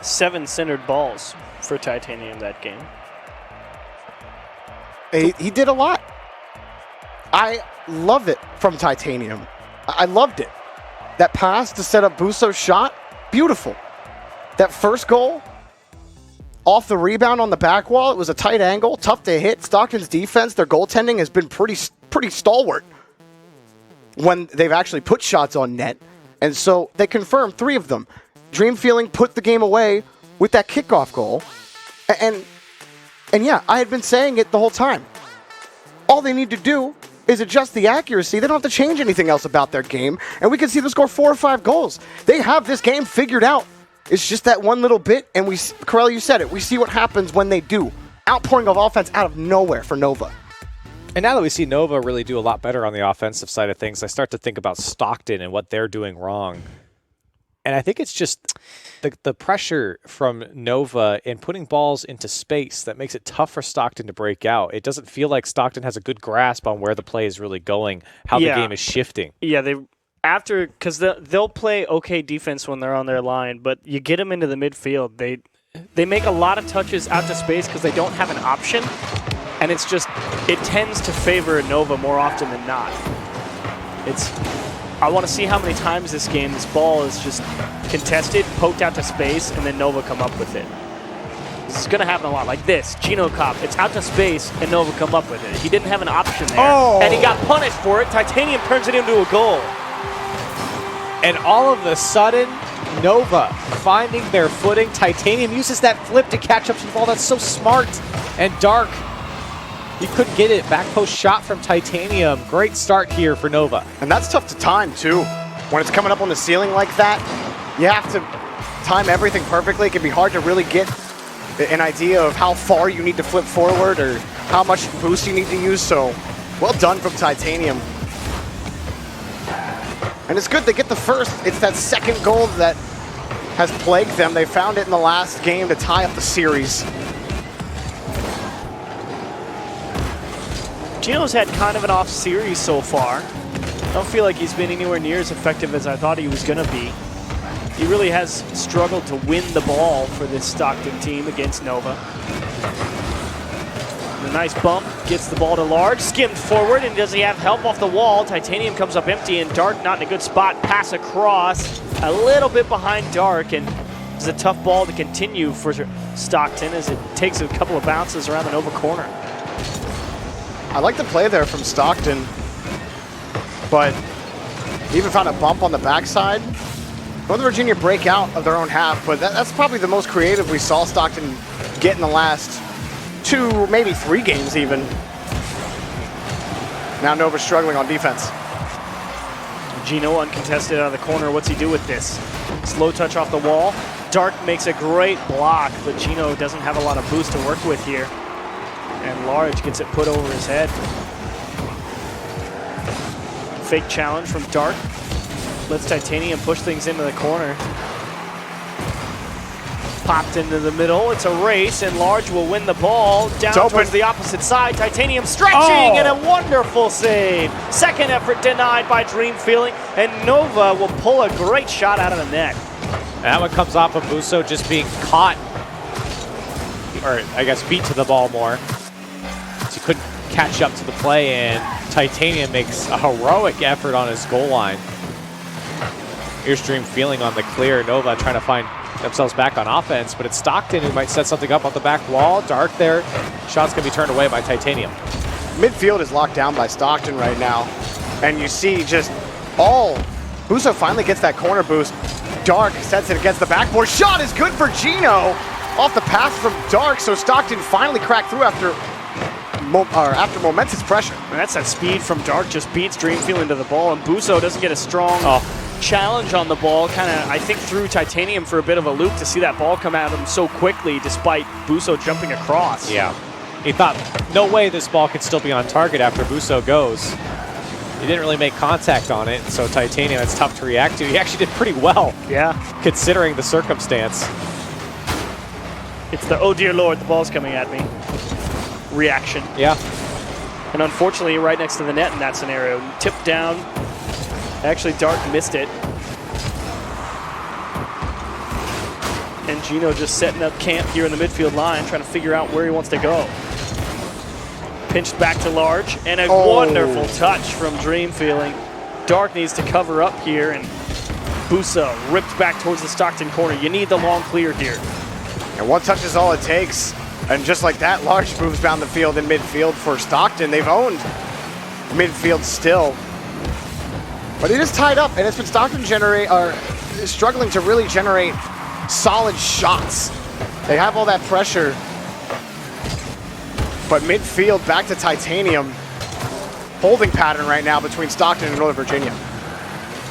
7 centered balls for Titanium that game. He did a lot. I love it from Titanium. I loved it. That pass to set up Busso's shot, beautiful. That first goal, off the rebound on the back wall, it was a tight angle, tough to hit. Stockton's defense, their goaltending has been pretty stalwart when they've actually put shots on net. And so they confirmed 3 of them. Dream Feeling put the game away with that kickoff goal. And yeah, I had been saying it the whole time. All they need to do is adjust the accuracy. They don't have to change anything else about their game. And we can see them score 4 or 5 goals. They have this game figured out. It's just that one little bit, and CRL, you said it, we see what happens when they do. Outpouring of offense out of nowhere for Nova. And now that we see Nova really do a lot better on the offensive side of things, I start to think about Stockton and what they're doing wrong. And I think it's just the pressure from Nova in putting balls into space that makes it tough for Stockton to break out. It doesn't feel like Stockton has a good grasp on where the play is really going, how the game is shifting. Yeah, because they'll play okay defense when they're on their line, but you get them into the midfield, they make a lot of touches out to space because they don't have an option, and it tends to favor Nova more often than not. I want to see how many times this ball is just contested, poked out to space, and then Nova come up with it. This is going to happen a lot. Like this, Gino Cop, it's out to space, and Nova come up with it. He didn't have an option there, and he got punished for it. Titanium turns it into a goal. And all of a sudden, Nova finding their footing. Titanium uses that flip to catch up to the ball. That's so smart. And Dark, he couldn't get it. Back post shot from Titanium. Great start here for Nova. And that's tough to time, too. When it's coming up on the ceiling like that, you have to time everything perfectly. It can be hard to really get an idea of how far you need to flip forward or how much boost you need to use. So, well done from Titanium. And it's good they get the first. It's that second goal that has plagued them. They found it in the last game to tie up the series. Gino's had kind of an off series so far. I don't feel like he's been anywhere near as effective as I thought he was going to be. He really has struggled to win the ball for this Stockton team against Nova. A nice bump, gets the ball to Large, skimmed forward, and does he have help off the wall? Titanium comes up empty, and Dark not in a good spot. Pass across, a little bit behind Dark, and it's a tough ball to continue for Stockton as it takes a couple of bounces around the Nova corner. I like the play there from Stockton, but he even found a bump on the backside. Northern Virginia break out of their own half, but that's probably the most creative we saw Stockton get in the last 2, maybe 3 games even. Now Nova's struggling on defense. Gino uncontested out of the corner. What's he do with this? Slow touch off the wall. Dark makes a great block, but Gino doesn't have a lot of boost to work with here. And Large gets it put over his head. Fake challenge from Dark. Lets Titanium push things into the corner. Popped into the middle. It's a race, and Large will win the ball down towards the opposite side. Titanium stretching, and a wonderful save. Second effort denied by Dream Feeling, and Nova will pull a great shot out of the net. And that one comes off of Busso just being caught, or I guess beat to the ball more. So he couldn't catch up to the play, and Titanium makes a heroic effort on his goal line. Here's Dream Feeling on the clear. Nova trying to find themselves back on offense, but it's Stockton who might set something up on the back wall. Dark there. Shots can be turned away by Titanium. Midfield is locked down by Stockton right now, and you see just all. Busso finally gets that corner boost. Dark sets it against the backboard. Shot is good for Gino. off the pass from Dark, so Stockton finally cracked through after momentous pressure. And that's that speed from Dark, just beats Dreamfield into the ball, and Busso doesn't get a strong challenge on the ball. Kind of, I think, threw Titanium for a bit of a loop to see that ball come at him so quickly, despite Busso jumping across. Yeah. He thought, no way this ball could still be on target after Busso goes. He didn't really make contact on it, so Titanium, it's tough to react to. He actually did pretty well, considering the circumstance. It's the, oh dear Lord, the ball's coming at me reaction. Yeah. And unfortunately, right next to the net in that scenario. Tipped down. Actually, Dark missed it. And Gino just setting up camp here in the midfield line, trying to figure out where he wants to go. Pinched back to Large, and a wonderful touch from Dream Feeling. Dark needs to cover up here, and Busso ripped back towards the Stockton corner. You need the long clear here. And one touch is all it takes. And just like that, Large moves down the field in midfield for Stockton. They've owned midfield still. But it is tied up, and it's been Stockton struggling to really generate solid shots. They have all that pressure. But midfield back to Titanium. Holding pattern right now between Stockton and Northern Virginia.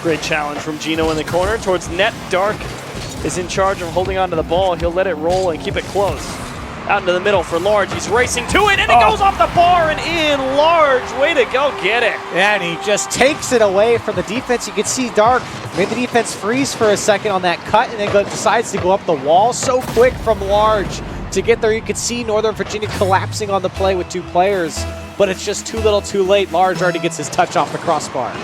Great challenge from Gino in the corner towards net. Dark is in charge of holding onto the ball. He'll let it roll and keep it close. Out into the middle for Large. He's racing to it, and it goes off the bar and in. Large, way to go get it. Yeah, and he just takes it away from the defense. You can see Dark made the defense freeze for a second on that cut, and then decides to go up the wall so quick from Large to get there. You could see Northern Virginia collapsing on the play with two players, but it's just too little too late. Large already gets his touch off the crossbar.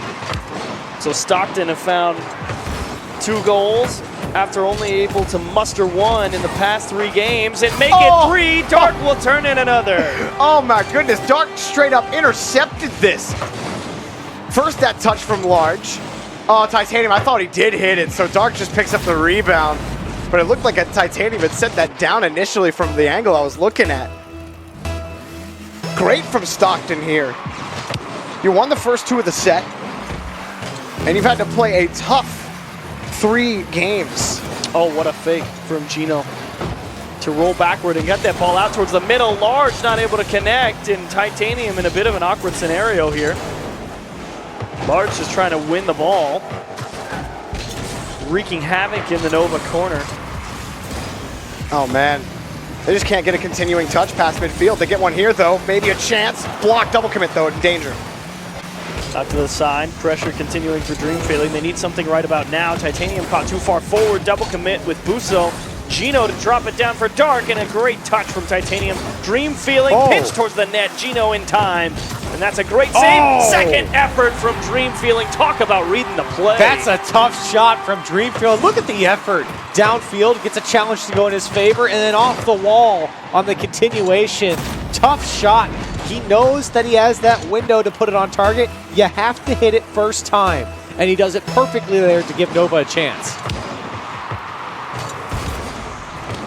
So Stockton have found 2 goals after only able to muster 1 in the past 3 games and make it 3. Dark will turn in another. Oh my goodness, Dark straight up intercepted this. First that touch from Large. Oh, Titanium, I thought he did hit it, so Dark just picks up the rebound. But it looked like a Titanium had set that down initially from the angle I was looking at. Great from Stockton here. You won the first 2 of the set, and you've had to play a tough 3 games. Oh, what a fake from Gino to roll backward and get that ball out towards the middle. Large not able to connect, and Titanium in a bit of an awkward scenario here. Large just trying to win the ball, wreaking havoc in the Nova corner. Oh man, they just can't get a continuing touch past midfield. They get one here though, maybe a chance. Block, double commit though, in danger. Out to the side, pressure continuing for Dream Feeling. They need something right about now. Titanium caught too far forward, double commit with Busso. Gino to drop it down for Dark, and a great touch from Titanium. Dream Feeling, pitch towards the net. Gino in time, and that's a great save. Second effort from Dream Feeling. Talk about reading the play. That's a tough shot from Dreamfield. Look at the effort. Downfield, gets a challenge to go in his favor, and then off the wall on the continuation. Tough shot. He knows that he has that window to put it on target. You have to hit it first time, and he does it perfectly there to give Nova a chance.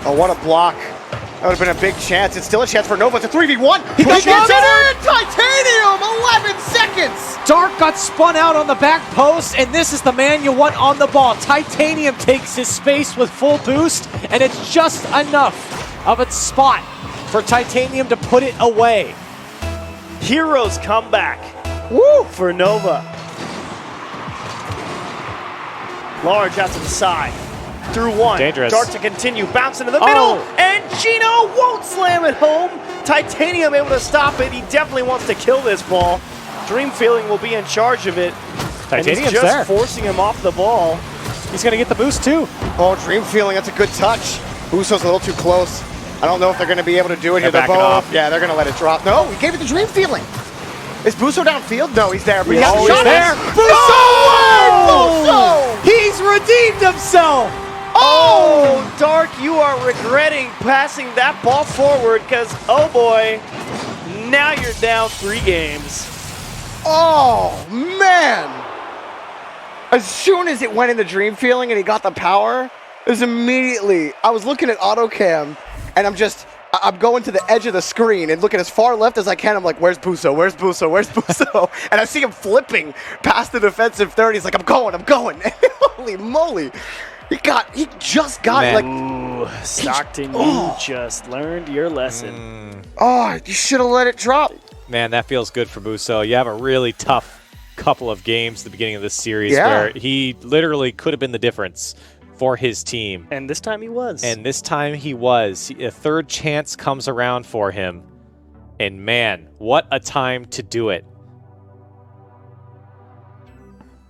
Oh, what a block. That would have been a big chance. It's still a chance for Nova. It's a 3v1. He gets it in! Titanium! 11 seconds! Dark got spun out on the back post, and this is the man you want on the ball. Titanium takes his space with full boost, and it's just enough of a spot for Titanium to put it away. Heroes comeback. Woo! For Nova. Large out to the side. Through 1. Dangerous. Dark to continue. Bounce into the middle. And Gino won't slam it home. Titanium able to stop it. He definitely wants to kill this ball. Dream Feeling will be in charge of it. Titanium's and he's just there. forcing him off the ball. He's going to get the boost too. Oh, Dream Feeling, that's a good touch. Busso's a little too close. I don't know if they're going to be able to do it here. They're backing off. Yeah, they're going to let it drop. No, he gave it to Dream Feeling. Is Busso downfield? No, he's there. But Yes, he has he's a shot. there. Busso! He's redeemed himself. Oh, Dark, you are regretting passing that ball forward because, oh boy, now you're down 3 games. Oh, man. As soon as it went in the Dream Feeling and he got the power, it was immediately, I was looking at AutoCam and I'm going to the edge of the screen and looking as far left as I can. I'm like, where's Busso? Where's Busso? Where's Busso? And I see him flipping past the defensive third. He's like, I'm going. Holy moly. He just got it. Man. Like, Ooh, Stockton, you just learned your lesson. you should have let it drop. Man, that feels good for Busso. You have a really tough couple of games at the beginning of this series Yeah. where he literally could have been the difference for his team. And this time he was. And this time he was. A third chance comes around for him. And man, what a time to do it.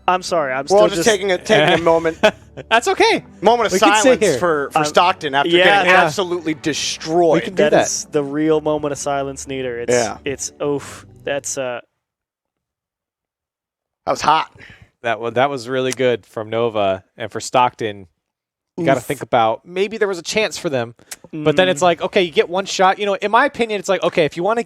I'm sorry. I'm Well, still just taking a moment That's okay. moment of We can sit silence here. for Stockton after yeah, getting yeah. absolutely destroyed. We can do That that. is the real moment of silence, Neater. It's oof. That's That was hot. That was really good from Nova. And for Stockton, you got to think about maybe there was a chance for them. But then it's like, okay, you get one shot. You know, in my opinion, it's like, okay, if you want to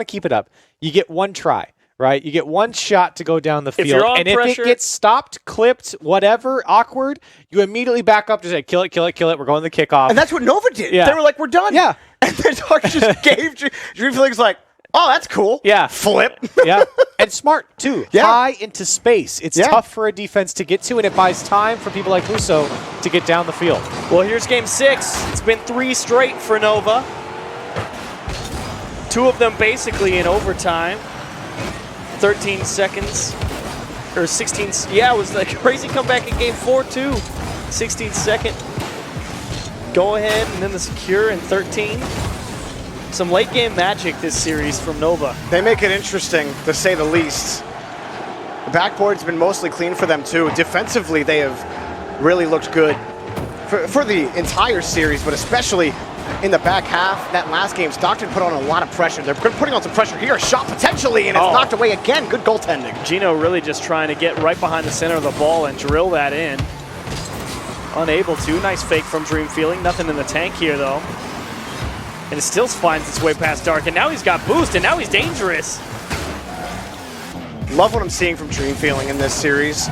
keep it up, you get one try. Right? You get one shot to go down the field. you're on and pressure, if it gets stopped, clipped, whatever, awkward, you immediately back up to say, kill it, kill it, kill it. We're going to the kickoff. And that's what Nova did. Yeah. They were like, we're done. Yeah. And then Dark just gave Dream Feelings like, oh, that's cool. Yeah. Flip. Yeah. And smart, too. Yeah. High into space. It's tough for a defense to get to, and it buys time for people like Busso to get down the field. well, here's game 6. It's been 3 straight for Nova. 2 of them basically in overtime. 13 seconds, or 16, yeah, it was a crazy comeback in game 4 too. 16-second go ahead, and then the secure in 13. Some late game magic this series from Nova. They make it interesting, to say the least. The backboard's been mostly clean for them, too. Defensively, they have really looked good for the entire series, but especially in the back half. That last game, Stockton put on a lot of pressure. They're putting on some pressure here. A shot potentially, and it's knocked away again. Good goaltending. Gino really just trying to get right behind the center of the ball and drill that in. Unable to. Nice fake from Dream Feeling. Nothing in the tank here, though. And it still finds its way past Dark, and now he's got boost, and now he's dangerous. Love what I'm seeing from Dream Feeling in this series.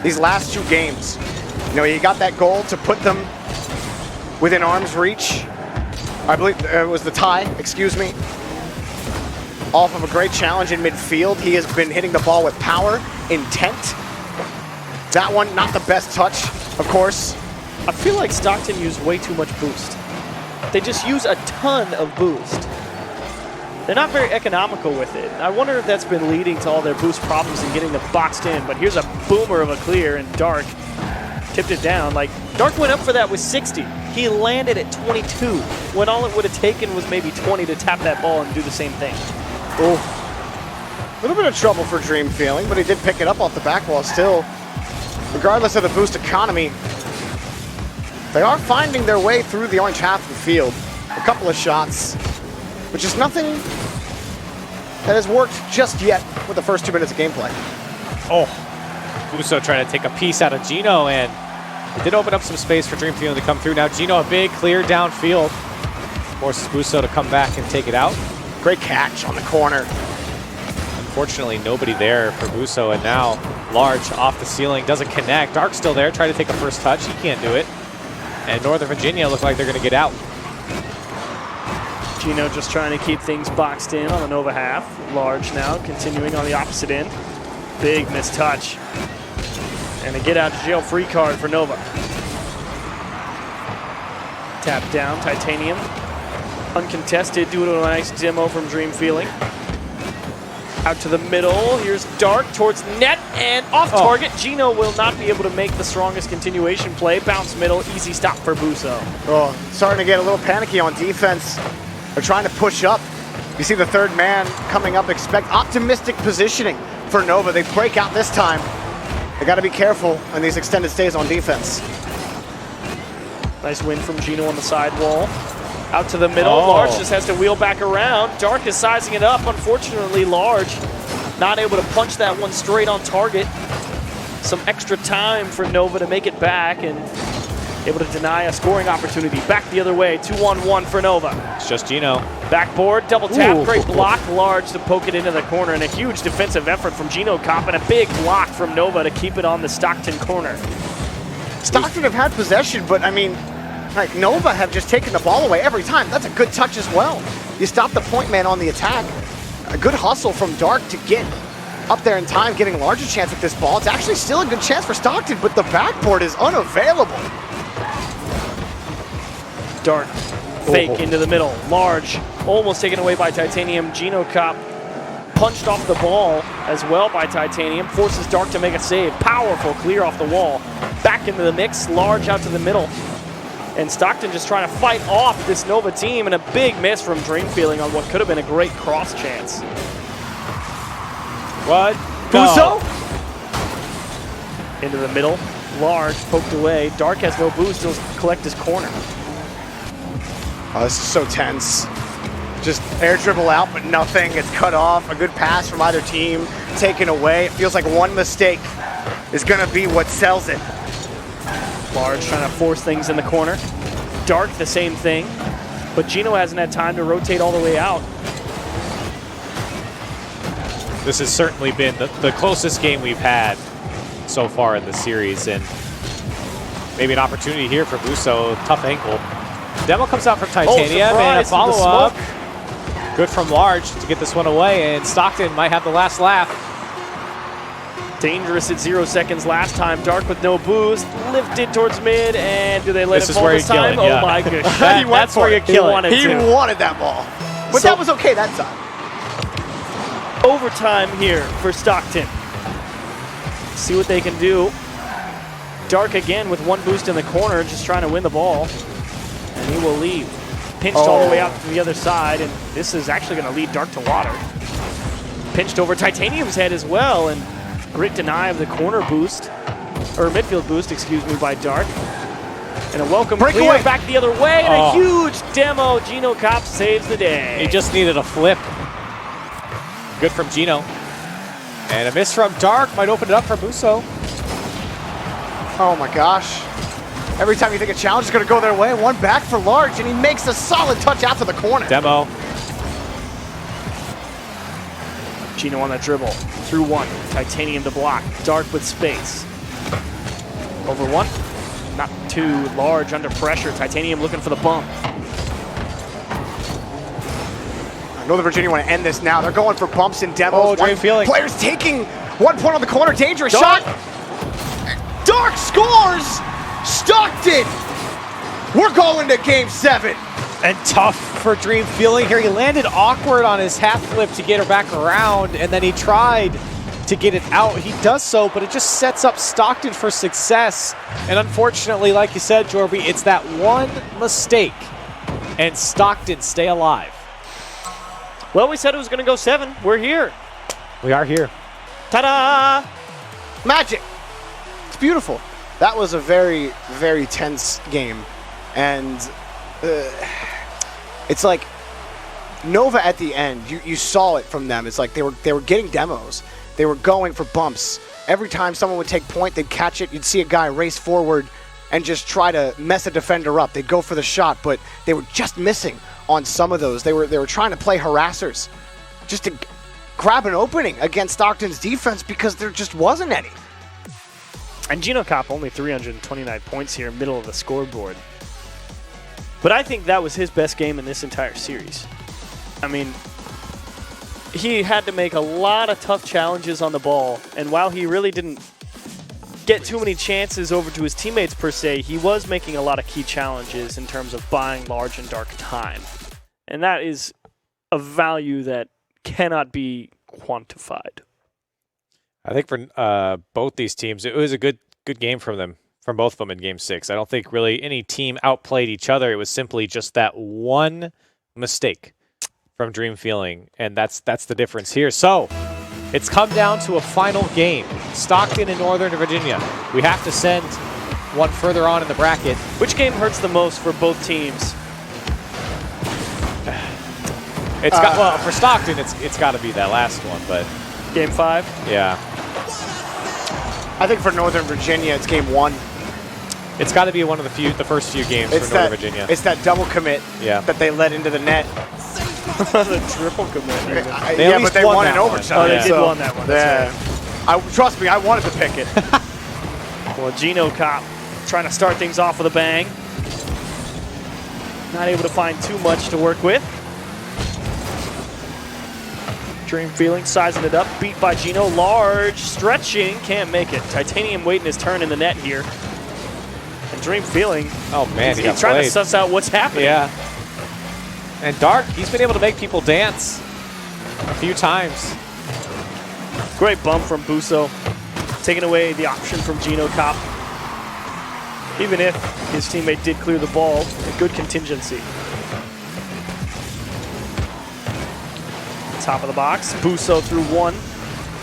These last 2 games. You know, you got that goal to put them within arm's reach. I believe it was the tie, excuse me. Off of a great challenge in midfield. He has been hitting the ball with power, intent. That one, not the best touch, of course. I feel like Stockton used way too much boost. They just use a ton of boost. They're not very economical with it. I wonder if that's been leading to all their boost problems and getting them boxed in. But here's a boomer of a clear, and Dark tipped it down. Like, Dark went up for that with 60. He landed at 22, when all it would have taken was maybe 20 to tap that ball and do the same thing. Oh, a little bit of trouble for Dream Feeling, but he did pick it up off the back wall still. Regardless of the boost economy, they are finding their way through the orange half of the field. A couple of shots, which is nothing that has worked just yet with the first 2 minutes of gameplay. Oh, Busso trying to take a piece out of Gino, and it did open up some space for Dream Feeling to come through. Now Gino, a big clear downfield, forces Busso to come back and take it out. Great catch on the corner. Unfortunately, nobody there for Busso, and now Large off the ceiling, doesn't connect. Dark's still there, trying to take a first touch. He can't do it. And Northern Virginia look like they're going to get out. Gino just trying to keep things boxed in on the Nova half. Large now continuing on the opposite end. Big missed touch. And a get out of jail free card for Nova. Tap down, Titanium. Uncontested due to a nice demo from Dream Feeling. Out to the middle, here's Dark towards net and off target. Gino will not be able to make the strongest continuation play. Bounce middle, easy stop for Busso. Oh, starting to get a little panicky on defense. They're trying to push up. You see the third man coming up. Expect optimistic positioning for Nova. They break out this time. They got to be careful in these extended stays on defense. Nice win from Gino on the sidewall. Out to the middle, Oh. Large just has to wheel back around. Dark is sizing it up. Unfortunately, Large not able to punch that one straight on target. Some extra time for Nova to make it back and able to deny a scoring opportunity. Back the other way, 2-on-1 for Nova. It's just Gino. Backboard, double tap, Ooh. great block. Large to poke it into the corner, and a huge defensive effort from Gino Kopp, and a big block from Nova to keep it on the Stockton corner. Stockton have had possession, but I mean, like Nova have just taken the ball away every time. That's a good touch as well. You stop the point man on the attack. A good hustle from Dark to get up there in time, getting a larger chance with this ball. It's actually still a good chance for Stockton, but the backboard is unavailable. Dark, fake into the middle. Large, almost taken away by Titanium. Gino Cop punched off the ball as well by Titanium. Forces Dark to make a save. Powerful clear off the wall. Back into the mix. Large out to the middle. And Stockton just trying to fight off this Nova team, and a big miss from Dream Feeling on what could have been a great cross chance. What? Buso? Into the middle. Large poked away. Dark has no boost. He'll collect his corner. Oh, this is so tense. Just air dribble out, but nothing. It's cut off. A good pass from either team taken away. It feels like one mistake is going to be what sells it. Large trying to force things in the corner. Dark, the same thing. But Gino hasn't had time to rotate all the way out. This has certainly been the closest game we've had so far in the series, and maybe an opportunity here for Buso. Tough ankle. Demo comes out from Titanium, and a follow-up. Good from Large to get this one away, and Stockton might have the last laugh. Dangerous at 0 seconds last time. Dark with no boost. Lifted towards mid, and do they let it fall this time? It, yeah. Oh my goodness. That's where you kill it. He wanted that ball. But that was okay that time. Overtime here for Stockton. See what they can do. Dark again with one boost in the corner, just trying to win the ball. And he will leave. Pinched all the way out to the other side, and this is actually going to lead Dark to water. Pinched over Titanium's head as well, and great deny of the corner boost, or midfield boost, excuse me, by Dark. And a welcome clear back the other way, and a huge demo. Gino Cop saves the day. He just needed a flip. Good from Gino. And a miss from Dark might open it up for Buso. Oh my gosh. Every time you think a challenge is going to go their way, one back for Large, and he makes a solid touch out to the corner. Demo. Gino on that dribble. Through one. Titanium to block. Dark with space. Over one. Not too Large under pressure. Titanium looking for the bump. Northern Virginia want to end this now. They're going for bumps and demos. Oh, Dream Feeling. Players taking 1 point on the corner. Dangerous shot. Dark scores. Stockton. We're going to game 7. And tough for Dream Feeling here. He landed awkward on his half flip to get her back around, and then he tried to get it out. He does so, but it just sets up Stockton for success. And unfortunately, like you said, Jorby, it's that one mistake, and Stockton stay alive. Well, we said it was going to go 7. We're here. We are here. Ta-da! Magic. It's beautiful. That was a very, very tense game. And it's like Nova at the end, you saw it from them. It's like they were getting demos. They were going for bumps. Every time someone would take point, they'd catch it. You'd see a guy race forward and just try to mess a defender up. They'd go for the shot, but they were just missing on some of those. They were trying to play harassers just to grab an opening against Stockton's defense because there just wasn't any. And Gino Cop only 329 points here, middle of the scoreboard. But I think that was his best game in this entire series. I mean, he had to make a lot of tough challenges on the ball, and while he really didn't get too many chances over to his teammates per se, he was making a lot of key challenges in terms of buying Large and Dark time. And that is a value that cannot be quantified. I think for both these teams, it was a good game from them, from both of them in Game 6. I don't think really any team outplayed each other. It was simply just that one mistake from Dream Feeling, and that's the difference here. So it's come down to a final game. Stockton and Northern Virginia. We have to send one further on in the bracket. Which game hurts the most for both teams? It's got, well, for Stockton, it's got to be that last one, but Game 5? yeah. I think for Northern Virginia, it's game 1. It's got to be one of the first few games for Northern Virginia. It's that double commit that they let into the net. The triple commit. But they won in overtime. Oh, they did won that one. Yeah. Right. Trust me, I wanted to pick it. Well, Gino Cop trying to start things off with a bang. Not able to find too much to work with. Dream Feeling sizing it up, beat by Gino. Large, stretching, can't make it. Titanium waiting his turn in the net here. And Dream Feeling, Oh man, he's trying to suss out what's happening. Yeah. And Dark, he's been able to make people dance a few times. Great bump from Busso, taking away the option from Gino Kopp. Even if his teammate did clear the ball, a good contingency. Top of the box, Busso through one.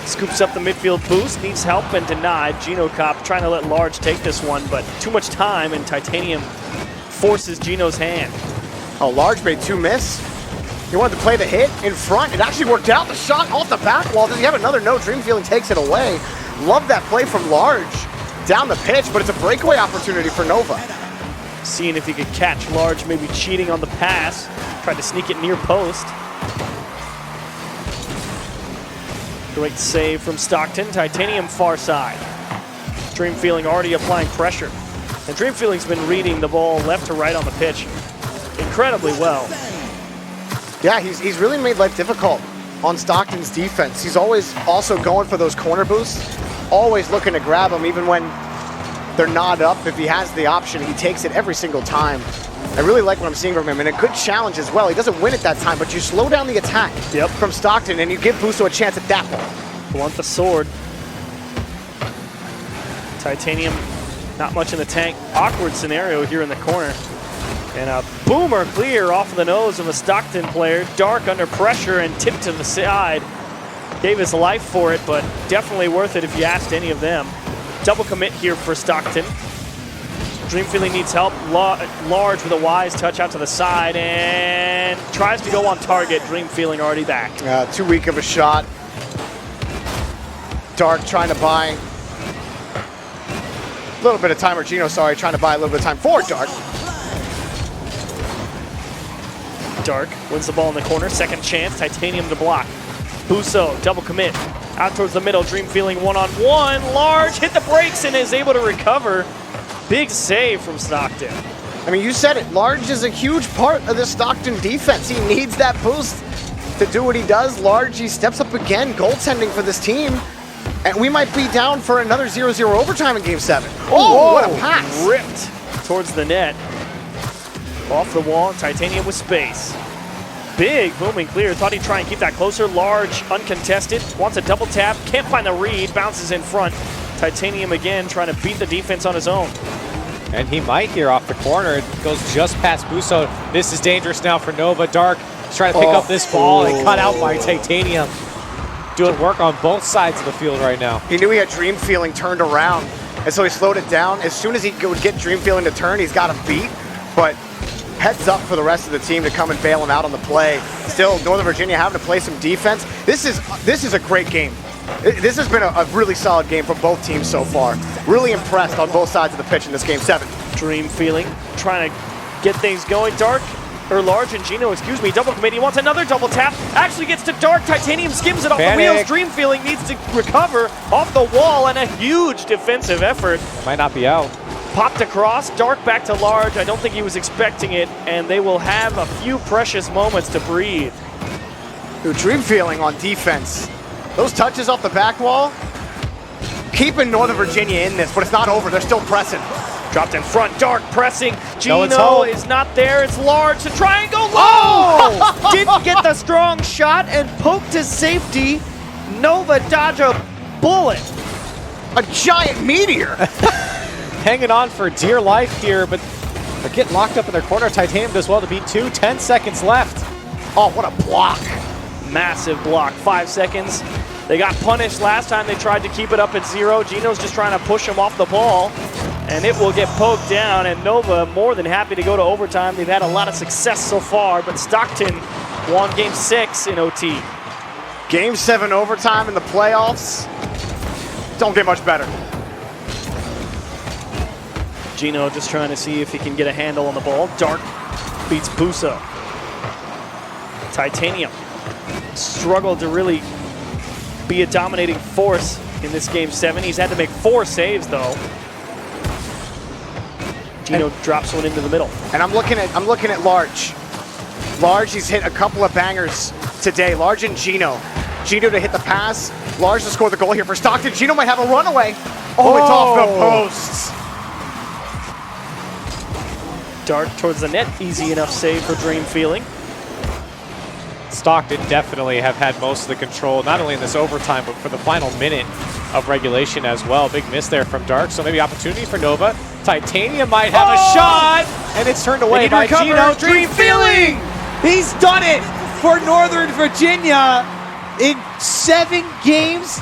Scoops up the midfield boost, needs help and denied. Gino Kopp trying to let Large take this one, but too much time, and Titanium forces Gino's hand. Oh, Large made 2 miss. He wanted to play the hit in front. It actually worked out. The shot off the back wall. Does he have another? No, Dream Feeling takes it away. Love that play from Large down the pitch, but it's a breakaway opportunity for Nova. Seeing if he could catch Large, maybe cheating on the pass. Tried to sneak it near post. Great save from Stockton. Titanium far side. Dream Feeling already applying pressure. And Dream Feeling's been reading the ball left to right on the pitch incredibly well. Yeah, he's really made life difficult on Stockton's defense. He's always also going for those corner boosts, always looking to grab them even when they're not up. If he has the option, he takes it every single time. I really like what I'm seeing from him, and a good challenge as well. He doesn't win at that time, but you slow down the attack from Stockton, and you give Busso a chance at that ball. Blunt the sword. Titanium, not much in the tank. Awkward scenario here in the corner. And a boomer clear off of the nose of a Stockton player. Dark under pressure and tipped to the side. Gave his life for it, but definitely worth it if you asked any of them. Double commit here for Stockton. Dream Feeling needs help. Large with a wise touch out to the side and tries to go on target. Dream Feeling already back. Too weak of a shot. Dark trying to buy a little bit of time, or Gino, sorry, trying to buy a little bit of time for Dark. Dark wins the ball in the corner. Second chance. Titanium to block. Busso, double commit. Out towards the middle. Dream Feeling one-on-one. Large hit the brakes and is able to recover. Big save from Stockton. I mean, you said it. Large is a huge part of the Stockton defense. He needs that boost to do what he does. Large, he steps up again, goaltending for this team. And we might be down for another 0-0 overtime in Game 7. Oh, what a pass. Ripped towards the net. Off the wall, Titanium with space. Big booming clear. Thought he'd try and keep that closer. Large, uncontested. Wants a double tap. Can't find the read. Bounces in front. Titanium again trying to beat the defense on his own. And he might here off the corner. It goes just past Busso. This is dangerous now for Nova. Dark is trying to pick up this ball and cut out by Titanium. Doing work on both sides of the field right now. He knew he had Dream Feeling turned around, and so he slowed it down. As soon as he would get Dream Feeling to turn, he's got him beat. But heads up for the rest of the team to come and bail him out on the play. Still, Northern Virginia having to play some defense. This is a great game. This has been a really solid game from both teams so far. Really impressed on both sides of the pitch in this Game 7. Dream Feeling trying to get things going. Large and Gino, excuse me, double commit. He wants another double tap. Actually gets to Dark. Titanium skims it off the wheels. Dream Feeling needs to recover off the wall, and a huge defensive effort. Might not be out. Popped across. Dark back to Large. I don't think he was expecting it, and they will have a few precious moments to breathe. Dream Feeling on defense. Those touches off the back wall, keeping Northern Virginia in this, but it's not over. They're still pressing. Dropped in front, Dark pressing. No, Gino is not there. It's Large to try and go low. Oh! Didn't get the strong shot and poked to safety. Nova dodge a bullet. A giant meteor. Hanging on for dear life here, but they're getting locked up in their corner. Titanium does well to beat 2. 10 seconds left. Oh, what a block. Massive block. 5 seconds. They got punished last time they tried to keep it up at 0. Gino's just trying to push him off the ball, and it will get poked down, and Nova more than happy to go to overtime. They've had a lot of success so far, but Stockton won Game 6 in OT. Game 7 overtime in the playoffs. Don't get much better. Gino just trying to see if he can get a handle on the ball. Dark beats Busso. Titanium struggled to really be a dominating force in this Game 7. He's had to make 4 saves, though. Gino drops one into the middle. And I'm looking at Large. Large, he's hit a couple of bangers today. Large and Gino. Gino to hit the pass. Large to score the goal here for Stockton. Gino might have a runaway. Oh, it's off the posts. dart towards the net. Easy enough save for Dream Feeling. Stockton definitely have had most of the control, not only in this overtime, but for the final minute of regulation as well. Big miss there from Dark, so maybe opportunity for Nova. Titanium might have a shot, and it's turned away by Gino. Dream Feeling! He's done it for Northern Virginia in 7 games,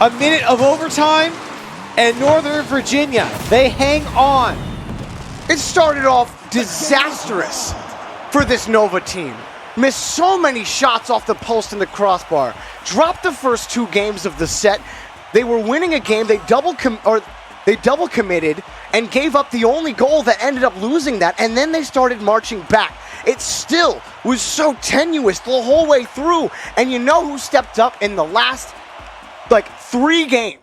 a minute of overtime, and Northern Virginia, they hang on. It started off disastrous for this Nova team. Missed so many shots off the post and the crossbar. Dropped the first 2 games of the set. They were winning a game. They double committed and gave up the only goal that ended up losing that. And then they started marching back. It still was so tenuous the whole way through. And you know who stepped up in the last 3 games?